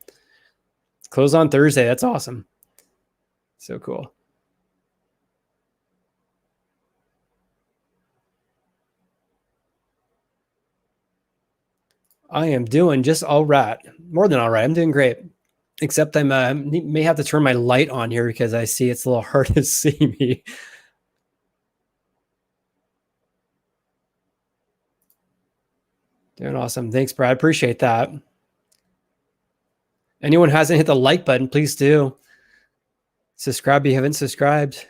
Close on Thursday. That's awesome. So cool. I am doing just all right. More than all right. I'm doing great. Except I may have to turn my light on here because I see it's a little hard to see me. Doing awesome. Thanks, Brad. Appreciate that. Anyone who hasn't hit the like button, please do. Subscribe if you haven't subscribed.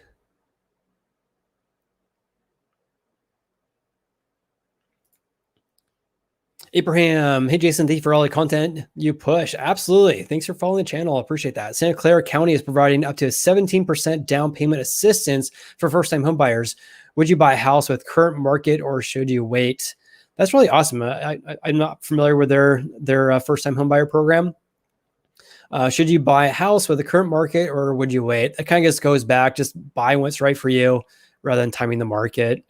Abraham, hey Jason, thank you for all the content you push. Absolutely. Thanks for following the channel. I appreciate that. Santa Clara County is providing up to a 17% down payment assistance for first-time homebuyers. Would you buy a house with current market or should you wait? That's really awesome. I'm not familiar with their first-time homebuyer program. Should you buy a house with the current market or would you wait? It kind of just goes back, just buy what's right for you rather than timing the market.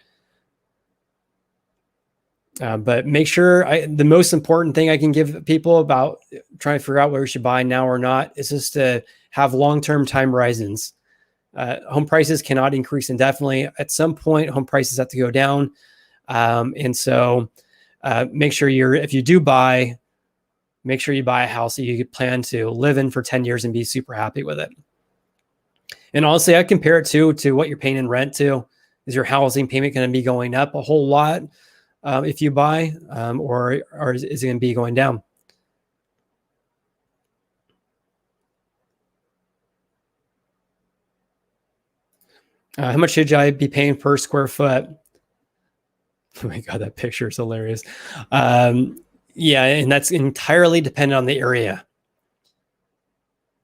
But make sure the most important thing I can give people about trying to figure out where you should buy now or not is just to have long-term time horizons. Home prices cannot increase indefinitely. At some point, home prices have to go down. And so make sure if you do buy, make sure you buy a house that you plan to live in for 10 years and be super happy with it. And honestly, I compare it to what you're paying in rent to. Is your housing payment going to be going up a whole lot if you buy, or is it going to be going down? How much should I be paying per square foot? Oh my God, that picture is hilarious. Yeah, and that's entirely dependent on the area.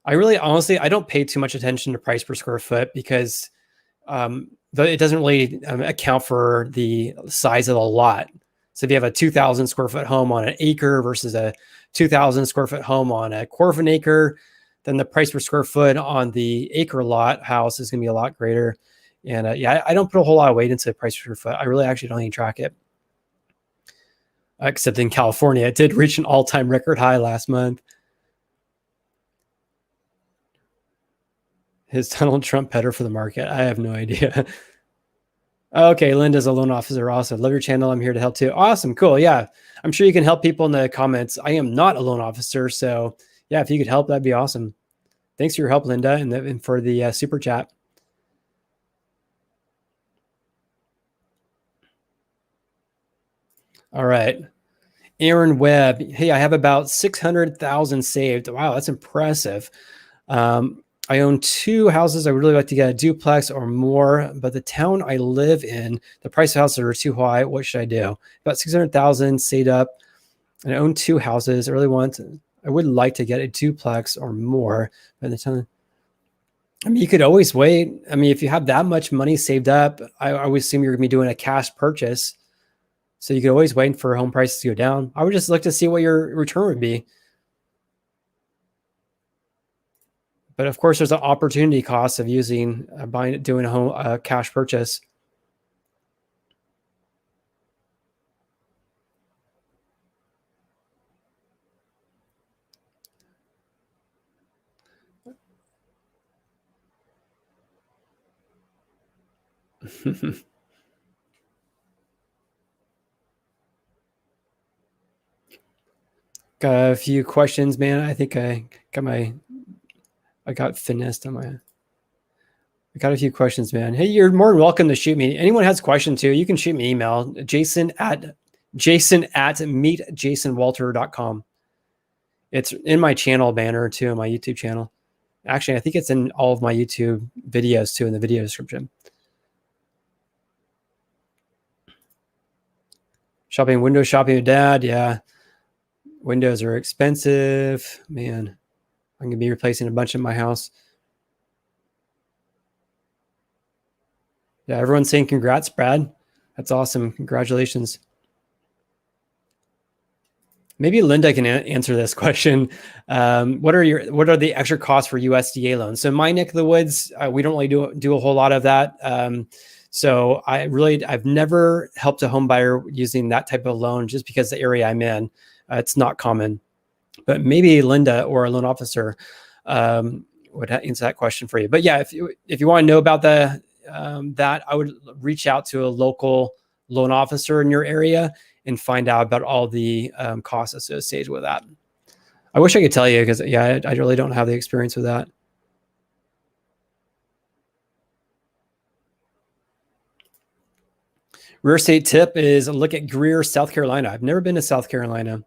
I really, honestly, I don't pay too much attention to price per square foot because it doesn't really account for the size of the lot. So if you have a 2,000 square foot home on an acre versus a 2,000 square foot home on a quarter of an acre, then the price per square foot on the acre lot house is going to be a lot greater. And yeah, I don't put a whole lot of weight into the price per square foot. I really actually don't even track it. Except in California, it did reach an all-time record high last month. Is Donald Trump better for the market? I have no idea. Okay, Linda's a loan officer also. Love your channel. I'm here to help too. Awesome, cool. Yeah, I'm sure you can help people in the comments. I am not a loan officer, so yeah, if you could help, that'd be awesome. Thanks for your help, Linda, and for the super chat. All right. Aaron Webb. Hey, I have about 600,000 saved. Wow, that's impressive. I own 2 houses. I would really like to get a duplex or more, but the town I live in, the price of houses are too high. What should I do? About 600,000 saved up, and I own 2 houses. I would like to get a duplex or more by the time. I mean, you could always wait. I mean, if you have that much money saved up, I would assume you're going to be doing a cash purchase. So you could always wait for home prices to go down. I would just look to see what your return would be. But of course, there's an opportunity cost of doing a cash purchase. Got a few questions, man. I think I got finessed on my. I got a few questions, man. Hey, you're more than welcome to shoot me. Anyone has a question too, you can shoot me an email, jason at meetjasonwalter.com. It's in my channel banner too, my YouTube channel. Actually, I think it's in all of my YouTube videos too, in the video description. Window shopping with dad. Yeah. Windows are expensive, man. I'm going to be replacing a bunch in my house. Yeah, everyone's saying congrats, Brad. That's awesome. Congratulations. Maybe Linda can answer this question. What are the extra costs for USDA loans? So in my neck of the woods, we don't really do a whole lot of that. So I've never helped a home buyer using that type of loan just because the area I'm in, it's not common. But maybe Linda or a loan officer would answer that question for you. But yeah, if you want to know about that, I would reach out to a local loan officer in your area and find out about all the costs associated with that. I wish I could tell you because yeah, I really don't have the experience with that. Real estate tip is look at Greer, South Carolina. I've never been to South Carolina.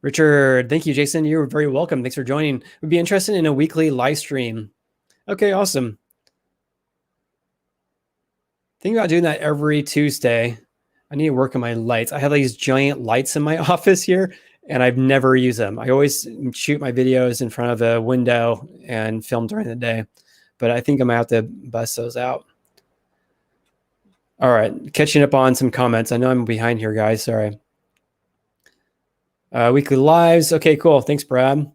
Richard, thank you, Jason. You're very welcome. Thanks for joining. We'd be interested in a weekly live stream. Okay, awesome. Think about doing that every Tuesday. I need to work on my lights. I have these giant lights in my office here, and I've never used them. I always shoot my videos in front of a window and film during the day, but I think I'm gonna have to bust those out. All right, catching up on some comments. I know I'm behind here, guys. Sorry. Weekly lives. Okay, cool. Thanks, Brad.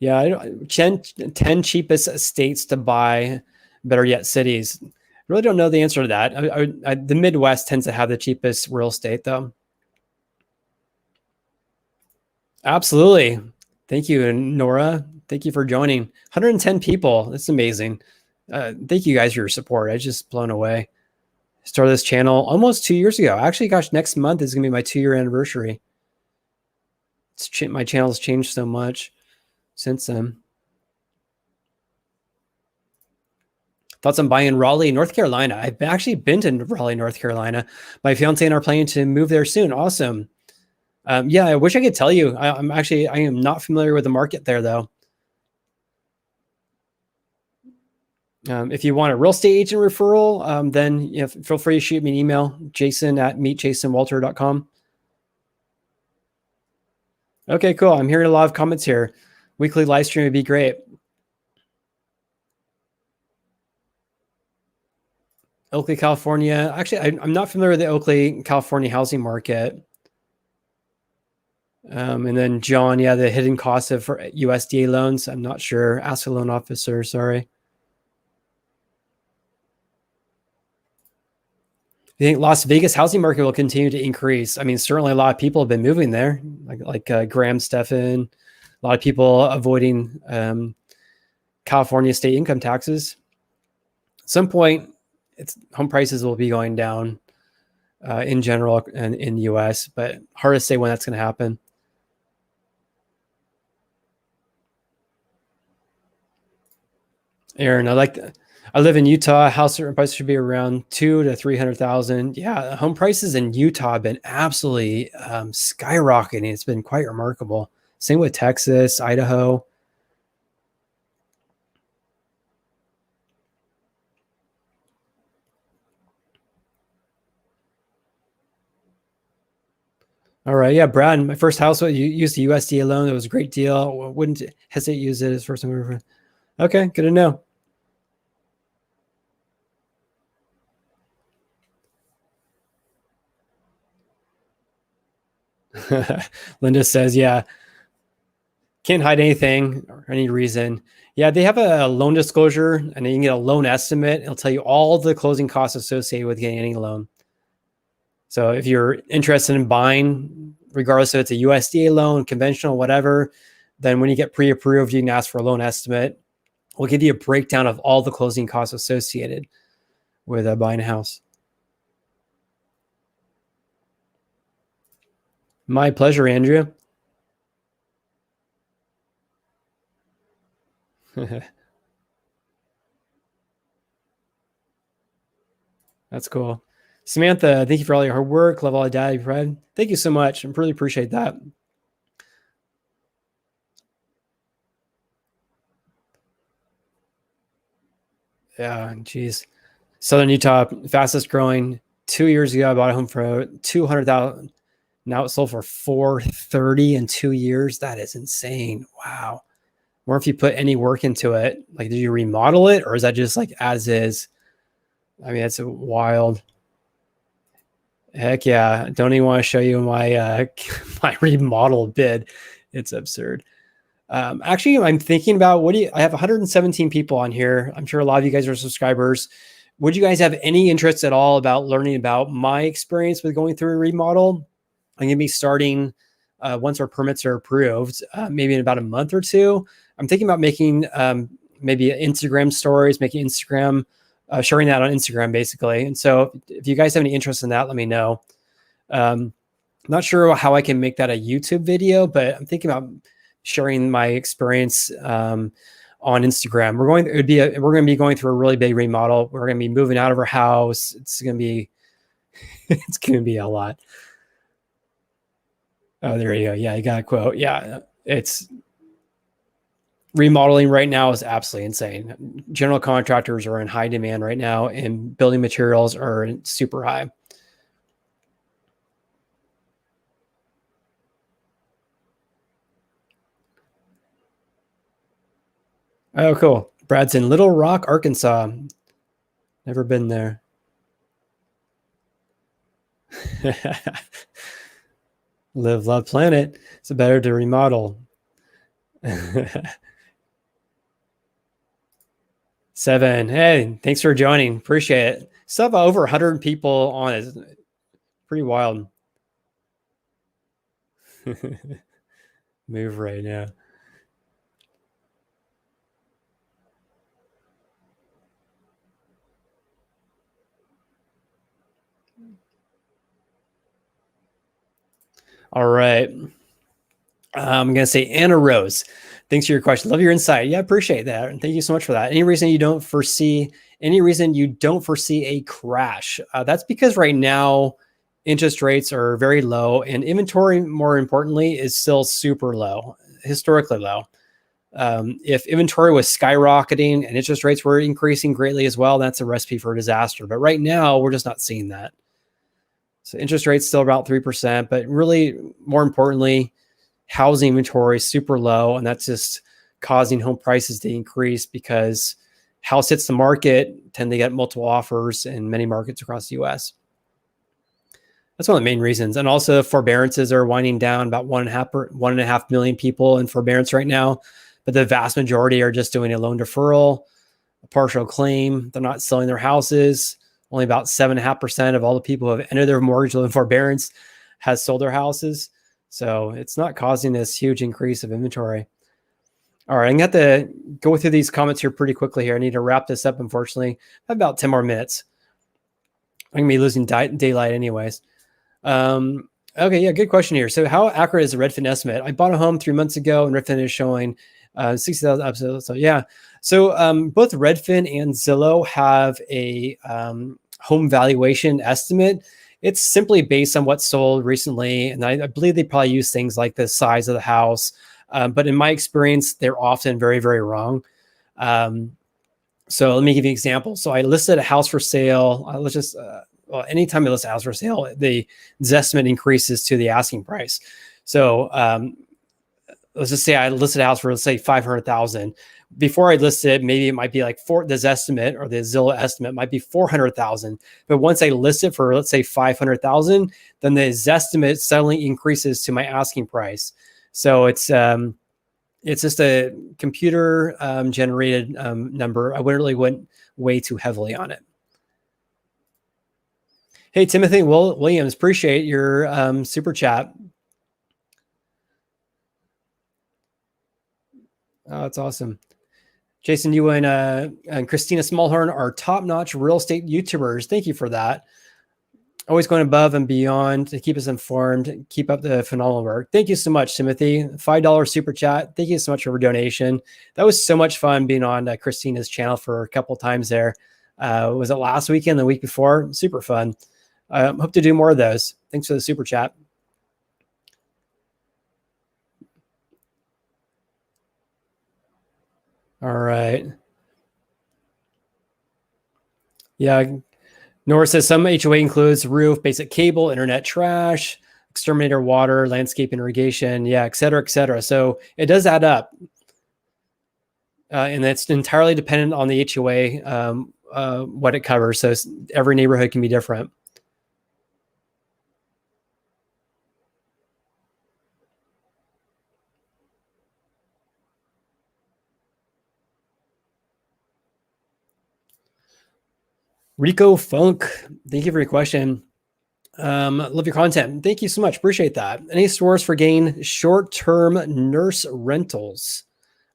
Yeah, 10 cheapest states to buy, better yet, cities. I really don't know the answer to that. The Midwest tends to have the cheapest real estate, though. Absolutely. Thank you, Nora. Thank you for joining. 110 people. That's amazing. Thank you guys for your support. I just blown away. Started this channel almost 2 years ago. Actually, gosh, next month is going to be my 2-year anniversary. My channel's changed so much since then. Thoughts on buying Raleigh, North Carolina? I've actually been to Raleigh, North Carolina. My fiance and I are planning to move there soon. Awesome. Yeah, I wish I could tell you. I am not familiar with the market there, though. If you want a real estate agent referral, then feel free to shoot me an email, jason@meetjasonwalter.com. Okay, cool. I'm hearing a lot of comments here. Weekly live stream would be great. Oakley, California. Actually, I'm not familiar with the Oakley, California housing market. And then John, yeah, the hidden costs of USDA loans. I'm not sure. Ask a loan officer. Sorry. You think Las Vegas housing market will continue to increase? I mean, certainly a lot of people have been moving there, like Graham Stephan. A lot of people avoiding California state income taxes. At some point, home prices will be going down in general and in the U.S., but hard to say when that's going to happen. Aaron, I live in Utah. House prices should be around 200,000 to 300,000. Yeah, home prices in Utah have been absolutely skyrocketing. It's been quite remarkable. Same with Texas, Idaho. All right, yeah, Brad. My first house, you used the USDA loan. It was a great deal. Wouldn't hesitate to use it as first time. Okay, good to know. Linda says, yeah. Can't hide anything or any reason. Yeah, they have a loan disclosure and then you can get a loan estimate. It'll tell you all the closing costs associated with getting any loan. So if you're interested in buying, regardless if it's a USDA loan, conventional, whatever, then when you get pre-approved, you can ask for a loan estimate. We'll give you a breakdown of all the closing costs associated with buying a house. My pleasure, Andrea. That's cool. Samantha, thank you for all your hard work. Love all the data you've read. Thank you so much. I really appreciate that. Yeah, geez. Southern Utah, fastest growing. 2 years ago, I bought a home for 200,000. Now it sold for 430 in 2 years. That is insane. Wow. Or if you put any work into it, like, did you remodel it or is that just like as is? I mean, that's wild. Heck yeah. Don't even want to show you my my remodel bid. It's absurd. Actually, I'm thinking about I have 117 people on here. I'm sure a lot of you guys are subscribers. Would you guys have any interest at all about learning about my experience with going through a remodel? I'm going to be starting once our permits are approved, maybe in about a month or two. I'm thinking about making maybe Instagram stories, making Instagram, sharing that on Instagram basically. And so if you guys have any interest in that, let me know. Not sure how I can make that a YouTube video, but I'm thinking about sharing my experience on Instagram. We're going to be going through a really big remodel. We're going to be moving out of our house. It's going to be it's going to be a lot. Oh, there you go. Yeah, you got a quote. Yeah, it's remodeling right now is absolutely insane. General contractors are in high demand right now, and building materials are super high. Oh, cool. Brad's in Little Rock, Arkansas. Never been there. Live, love, planet. It's better to remodel. 7. Hey, thanks for joining. Appreciate it. Still have over 100 people on it. Pretty wild. Move right now. All right. I'm going to say Anna Rose. Thanks for your question. Love your insight. Yeah, appreciate that. And thank you so much for that. Any reason you don't foresee a crash? That's because right now interest rates are very low and inventory, more importantly, is still super low, historically low. If inventory was skyrocketing and interest rates were increasing greatly as well, that's a recipe for a disaster. But right now, we're just not seeing that. So interest rates still about 3%, but really more importantly, housing inventory is super low, and that's just causing home prices to increase because house hits the market, tend to get multiple offers in many markets across the U.S. That's one of the main reasons. And also forbearances are winding down, about 1.5 million people in forbearance right now, but the vast majority are just doing a loan deferral, a partial claim. They're not selling their houses. Only about 7.5% of all the people who have entered their mortgage loan forbearance has sold their houses. So it's not causing this huge increase of inventory. All right, I'm going to have to go through these comments here pretty quickly here. I need to wrap this up, unfortunately. I have about 10 more minutes. I'm going to be losing daylight anyways. Okay, yeah, good question here. So how accurate is the Redfin estimate? I bought a home 3 months ago, and Redfin is showing 60,000 episodes. So yeah. So both Redfin and Zillow have a home valuation estimate. It's simply based on what sold recently. And I believe they probably use things like the size of the house. But in my experience, they're often very, very wrong. So let me give you an example. So I listed a house for sale. Anytime I list a house for sale, the estimate increases to the asking price. So let's just say I listed a house for, let's say, 500,000. Before I listed, maybe it might be like this estimate, or the Zillow estimate might be 400,000. But once I list it for, let's say, 500,000, then the estimate suddenly increases to my asking price. So it's It's just a computer generated number. I wouldn't really went way too heavily on it. Hey, Timothy Williams, appreciate your super chat. Oh, that's awesome. Jason, you and Christina Smallhorn are top-notch real estate YouTubers. Thank you for that. Always going above and beyond to keep us informed. Keep up the phenomenal work. Thank you so much, Timothy. $5 super chat. Thank you so much for your donation. That was so much fun being on Christina's channel for a couple of times there. Was it last weekend, the week before? Super fun. Hope to do more of those. Thanks for the super chat. All right. Yeah. Nora says some HOA includes roof, basic cable, internet trash, exterminator water, landscape irrigation, yeah, et cetera, et cetera. So it does add up. And it's entirely dependent on the HOA, what it covers. So every neighborhood can be different. Rico Funk, thank you for your question. Love your content. Thank you so much. Appreciate that. Any source for getting short-term nurse rentals?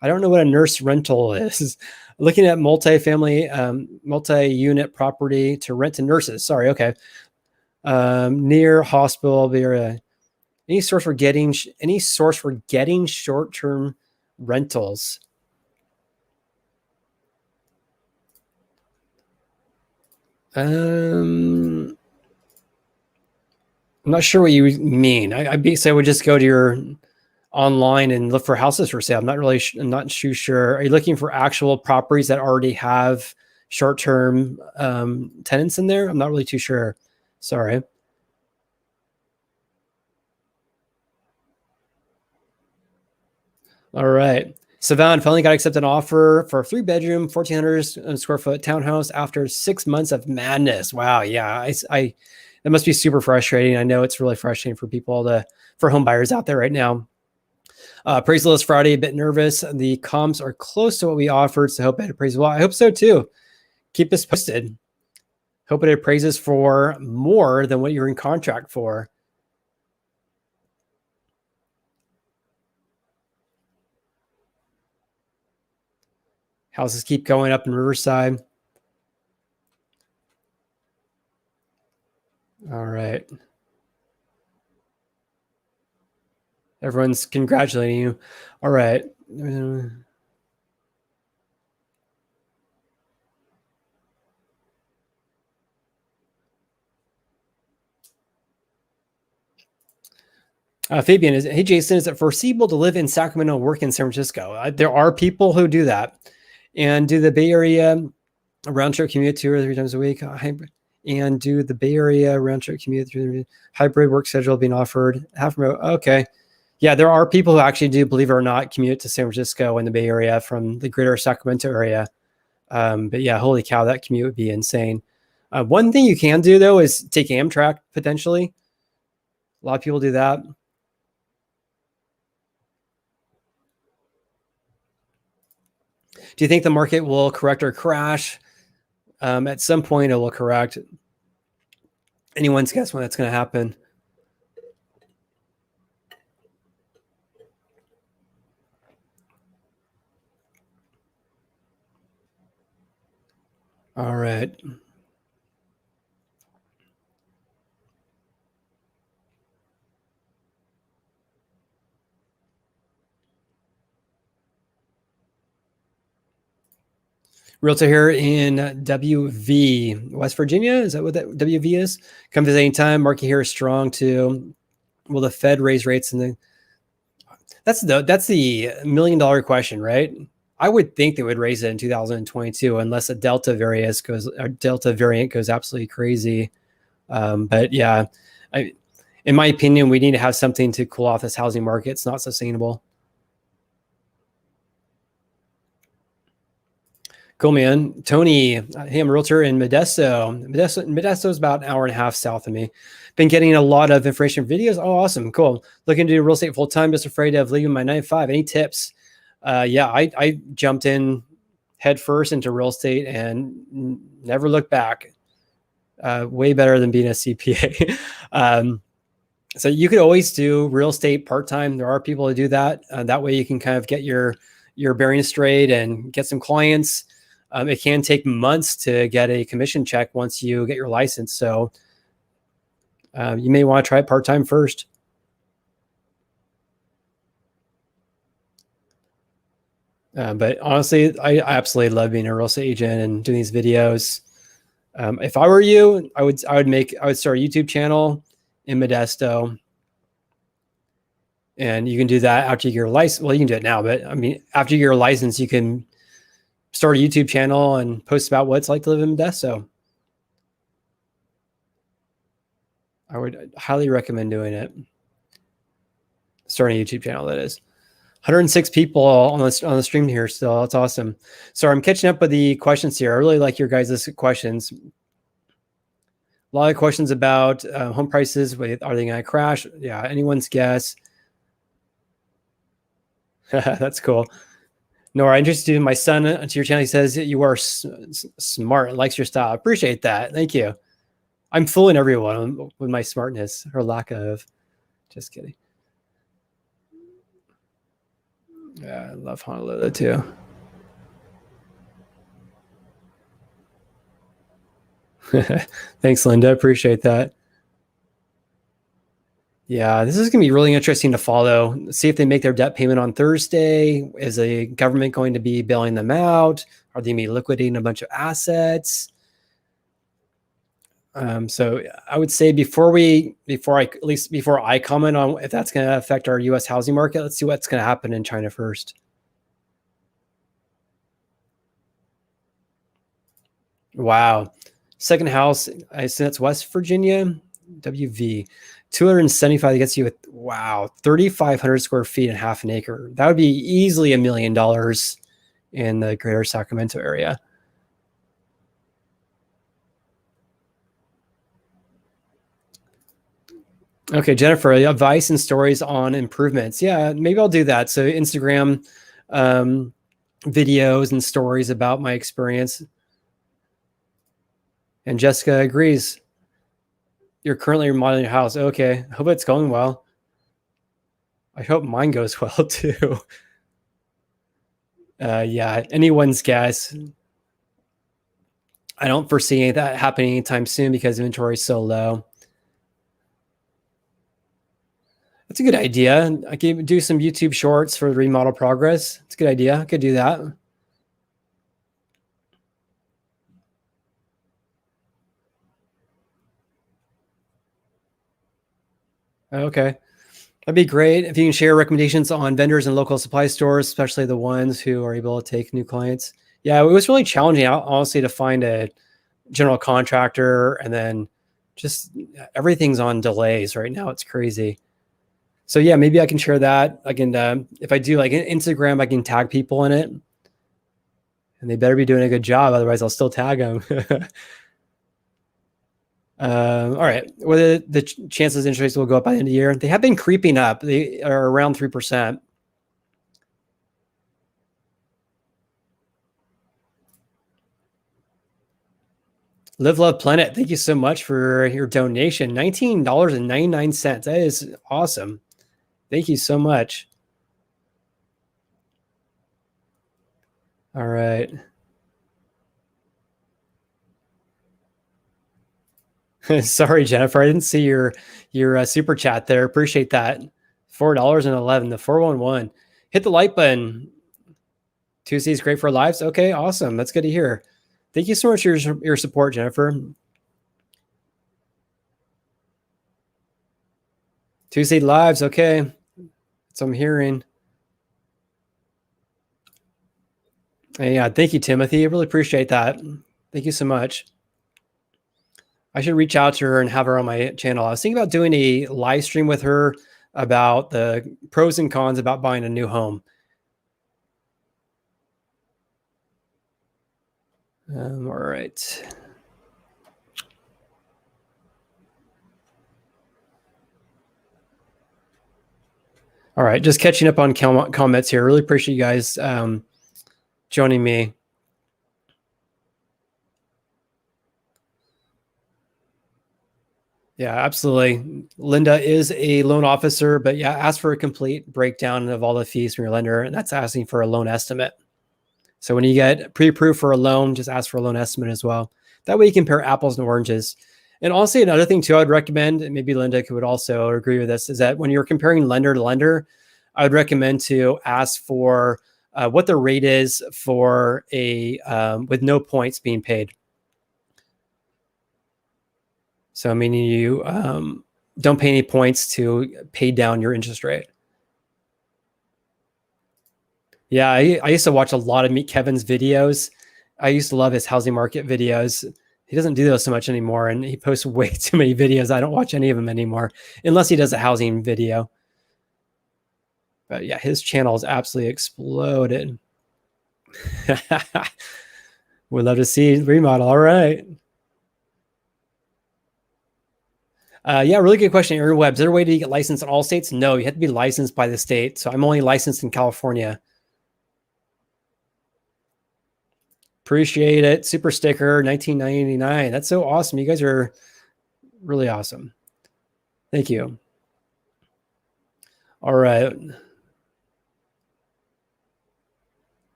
I don't know what a nurse rental is. Looking at multi-family, multi-unit property to rent to nurses. Sorry. Okay. Near hospital. Any source for getting short-term rentals? I'm not sure what you mean. I basically would just go to your online and look for houses for sale. I'm not too sure. Are you looking for actual properties that already have short-term tenants in there? I'm not really too sure. Sorry. All right. Savannah finally got accepted an offer for a 3-bedroom, 1,400 square foot townhouse after 6 months of madness. Wow. Yeah. It must be super frustrating. I know it's really frustrating for for home buyers out there right now. Appraisal is Friday, a bit nervous. The comps are close to what we offered, so hope it appraises well. I hope so too. Keep us posted. Hope it appraises for more than what you're in contract for. Houses keep going up in Riverside. All right. Everyone's congratulating you. All right. Fabian hey Jason, is it foreseeable to live in Sacramento and work in San Francisco? There are people who do that, and do the Bay Area round trip commute 2 or 3 times a week. And do the Bay Area round trip commute through hybrid work schedule being offered half remote. Okay, yeah, there are people who actually do, believe it or not, commute to San Francisco and the Bay Area from the greater Sacramento area. But yeah, holy cow, that commute would be insane. One thing you can do though is take Amtrak potentially. A lot of people do that. Do you think the market will correct or crash? At some point, it will correct. Anyone's guess when that's going to happen. All right. Realtor here in WV, West Virginia. Is that what that WV is? Come visit anytime. Market here is strong too. Will the Fed raise rates? That's the $1 million question, right? I would think they would raise it in 2022 unless a Delta variant goes absolutely crazy. But yeah, in my opinion, we need to have something to cool off this housing market. It's not sustainable. Cool, man. Tony, hey, I'm a realtor in Modesto. Modesto is about an hour and a half south of me. Been getting a lot of information videos. Oh, awesome. Cool. Looking to do real estate full time. Just afraid of leaving my 9 to 5. Any tips? Yeah, I jumped in head first into real estate and never looked back. Way better than being a CPA. So you could always do real estate part-time. There are people who do that. That way you can kind of get your bearings straight and get some clients. It can take months to get a commission check once you get your license. So you may want to try it part-time first. But honestly, I absolutely love being a real estate agent and doing these videos. If I were you, I would start a YouTube channel in Modesto, and you can do that after you get your license. Well, you can do it now, but I mean, after you get your license, you can start a YouTube channel and post about what it's like to live in Modesto. I would highly recommend doing it. Starting a YouTube channel, that is. 106 people on the stream here still. That's awesome. So I'm catching up with the questions here. I really like your guys' questions. A lot of questions about home prices. Are they going to crash? Yeah, anyone's guess. That's cool. Nora, interested in my son to your channel. He says you are smart and likes your style. I appreciate that. Thank you. I'm fooling everyone with my smartness or lack of. Just kidding. Yeah, I love Honolulu too. Thanks, Linda. Appreciate that. Yeah, this is going to be really interesting to follow. See if they make their debt payment on Thursday. Is the government going to be bailing them out? Are they going to be liquidating a bunch of assets? So I would say before I comment on if that's going to affect our U.S. housing market, let's see what's going to happen in China first. Wow. Second house, I assume it's West Virginia, WV. 275 gets you with, wow, 3,500 square feet and half an acre. That would be easily $1 million in the greater Sacramento area. Okay, Jennifer, advice and stories on improvements. Yeah, maybe I'll do that. So Instagram videos and stories about my experience. And Jessica agrees. You're currently remodeling your house. Okay, I hope it's going well. I hope mine goes well too. Yeah, anyone's guess. I don't foresee that happening anytime soon because inventory is so low. That's a good idea. I could do some YouTube shorts for the remodel progress. It's a good idea. I could do that. Okay. That'd be great if you can share recommendations on vendors and local supply stores, especially the ones who are able to take new clients. Yeah, it was really challenging, honestly, to find a general contractor, and then just everything's on delays right now. It's crazy. So yeah, maybe I can share that. I can, if I do like Instagram, I can tag people in it, and they better be doing a good job. Otherwise, I'll still tag them. All right. Well, the chances interest rates will go up by the end of the year. They have been creeping up. They are around 3%. Live Love Planet, thank you so much for your donation. $19.99. That is awesome. Thank you so much. All right. Sorry, Jennifer. I didn't see your super chat there. Appreciate that. $4.11, the 411. Hit the like button. Tuesday's great for lives. Okay, awesome. That's good to hear. Thank you so much for your support, Jennifer. Tuesday lives. Okay. That's what I'm hearing. Yeah, thank you, Timothy. I really appreciate that. Thank you so much. I should reach out to her and have her on my channel. I was thinking about doing a live stream with her about the pros and cons about buying a new home. All right. All right, just catching up on comments here. Really appreciate you guys joining me. Yeah, absolutely. Linda is a loan officer, but yeah, ask for a complete breakdown of all the fees from your lender, and that's asking for a loan estimate. So when you get pre-approved for a loan, just ask for a loan estimate as well. That way you compare apples and oranges. And also another thing too, I'd recommend, and maybe Linda would also agree with this, is that when you're comparing lender to lender, I would recommend to ask for what the rate is for a with no points being paid. So meaning you don't pay any points to pay down your interest rate. Yeah, I used to watch a lot of Meet Kevin's videos. I used to love his housing market videos. He doesn't do those so much anymore, and he posts way too many videos. I don't watch any of them anymore, unless he does a housing video. But yeah, his channel has absolutely exploded. Would love to see remodel. All right. Yeah, really good question, Aaron Webb. Is there a way to get licensed in all states? No, you have to be licensed by the state. So I'm only licensed in California. Appreciate it. Super sticker, 1999. That's so awesome. You guys are really awesome. Thank you. All right.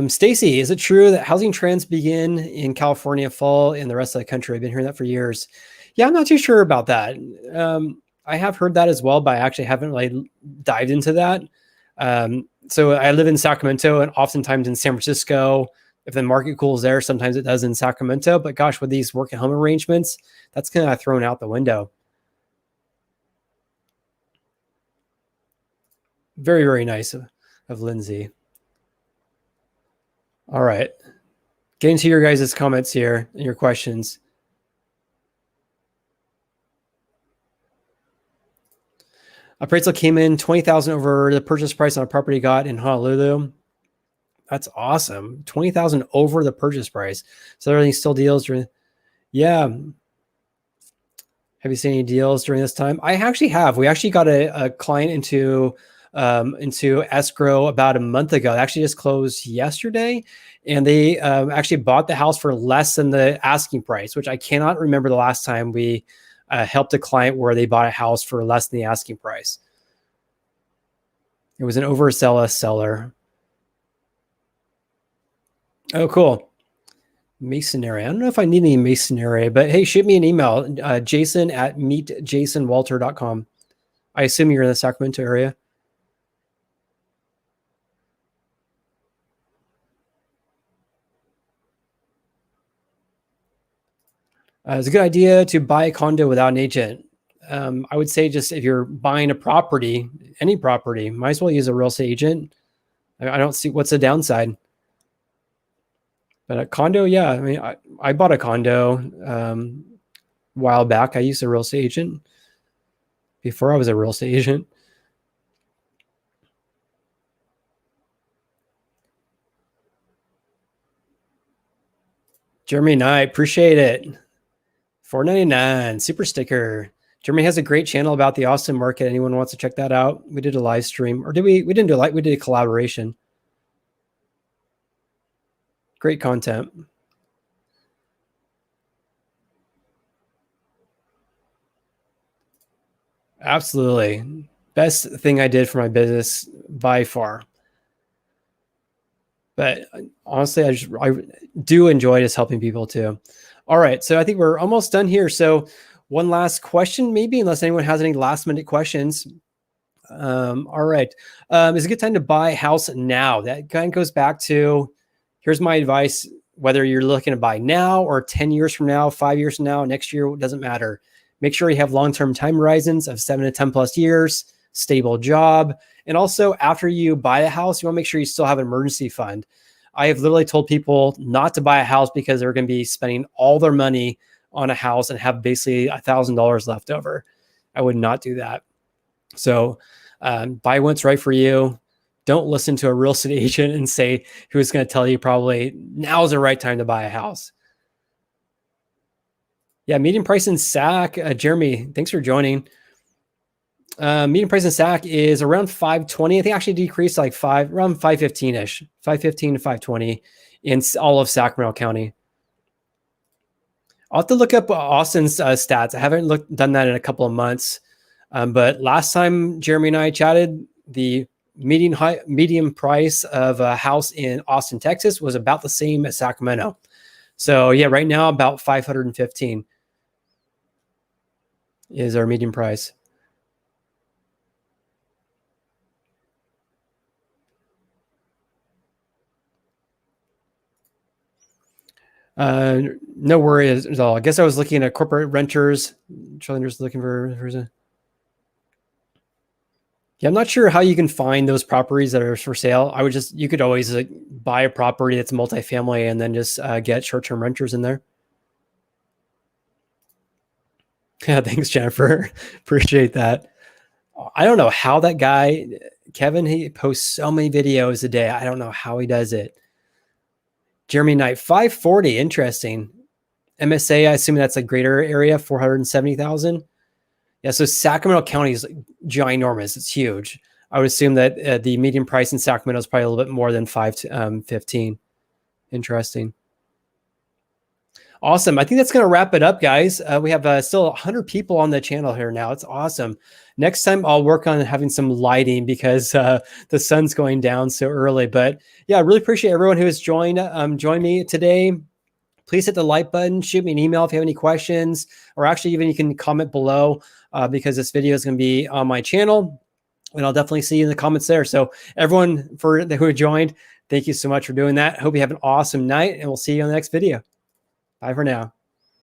Stacy, is it true that housing trends begin in California, fall in the rest of the country? I've been hearing that for years. Yeah, I'm not too sure about that. I have heard that as well, but I actually haven't really dived into that. So I live in Sacramento, and oftentimes in San Francisco, if the market cools there, sometimes it does in Sacramento. But gosh, with these work at home arrangements, that's kind of thrown out the window. Very, very nice of Lindsay. All right. Getting to your guys' comments here and your questions. Appraisal came in 20,000 over the purchase price on a property got in Honolulu. That's awesome. 20,000 over the purchase price. So there are any still deals during? Yeah. Have you seen any deals during this time? I actually have. We actually got a client into escrow about a month ago. They actually just closed yesterday, and they actually bought the house for less than the asking price, which I cannot remember the last time we helped a client where they bought a house for less than the asking price. It was an overzealous seller. Oh, cool. Masonry. I don't know if I need any masonry, but hey, shoot me an email, jason@meetjasonwalter.com. I assume you're in the Sacramento area. It's a good idea to buy a condo without an agent. I would say just if you're buying a property, any property, might as well use a real estate agent. I don't see what's the downside. But a condo, yeah. I mean, I bought a condo a while back. I used a real estate agent before I was a real estate agent. Jeremy Knight, appreciate it. $4.99 super sticker. Jeremy has a great channel about the Austin market. Anyone wants to check that out? We did a live stream, or did we? We didn't do we did a collaboration. Great content. Absolutely. Best thing I did for my business by far. But honestly, I do enjoy just helping people too. All right. So I think we're almost done here. So one last question, maybe, unless anyone has any last minute questions. All right. It's a good time to buy a house now. That kind of goes back to, here's my advice, whether you're looking to buy now or 10 years from now, 5 years from now, next year, it doesn't matter. Make sure you have long-term time horizons of 7 to 10 plus years, stable job. And also after you buy a house, you want to make sure you still have an emergency fund. I have literally told people not to buy a house because they're going to be spending all their money on a house and have basically $1,000 left over. I would not do that. So buy what's right for you. Don't listen to a real estate agent and say who's going to tell you probably now's the right time to buy a house. Yeah, median price in SAC. Jeremy, thanks for joining. Median price in SAC is around 520. I think actually decreased like around 515-ish, 515 to 520 in all of Sacramento County. I'll have to look up Austin's stats. I haven't done that in a couple of months. But last time Jeremy and I chatted, the median price of a house in Austin, Texas was about the same as Sacramento. So yeah, right now about 515 is our median price. No worries at all. I guess I was looking at corporate renters. Children's looking for. Yeah, I'm not sure how you can find those properties that are for sale. You could always buy a property that's multifamily and then just get short-term renters in there. Yeah, thanks, Jennifer. Appreciate that. I don't know how that guy, Kevin, he posts so many videos a day. I don't know how he does it. Jeremy Knight, 540. Interesting. MSA, I assume that's a greater area, 470,000. Yeah, so Sacramento County is ginormous. It's huge. I would assume that the median price in Sacramento is probably a little bit more than 515. Interesting. Awesome. I think that's going to wrap it up, guys. We have still 100 people on the channel here now. It's awesome. Next time I'll work on having some lighting because the sun's going down so early. But yeah, I really appreciate everyone who has joined me today. Please hit the like button, shoot me an email if you have any questions, or actually even you can comment below because this video is going to be on my channel and I'll definitely see you in the comments there. So everyone who joined, thank you so much for doing that. Hope you have an awesome night and we'll see you on the next video. Bye for now.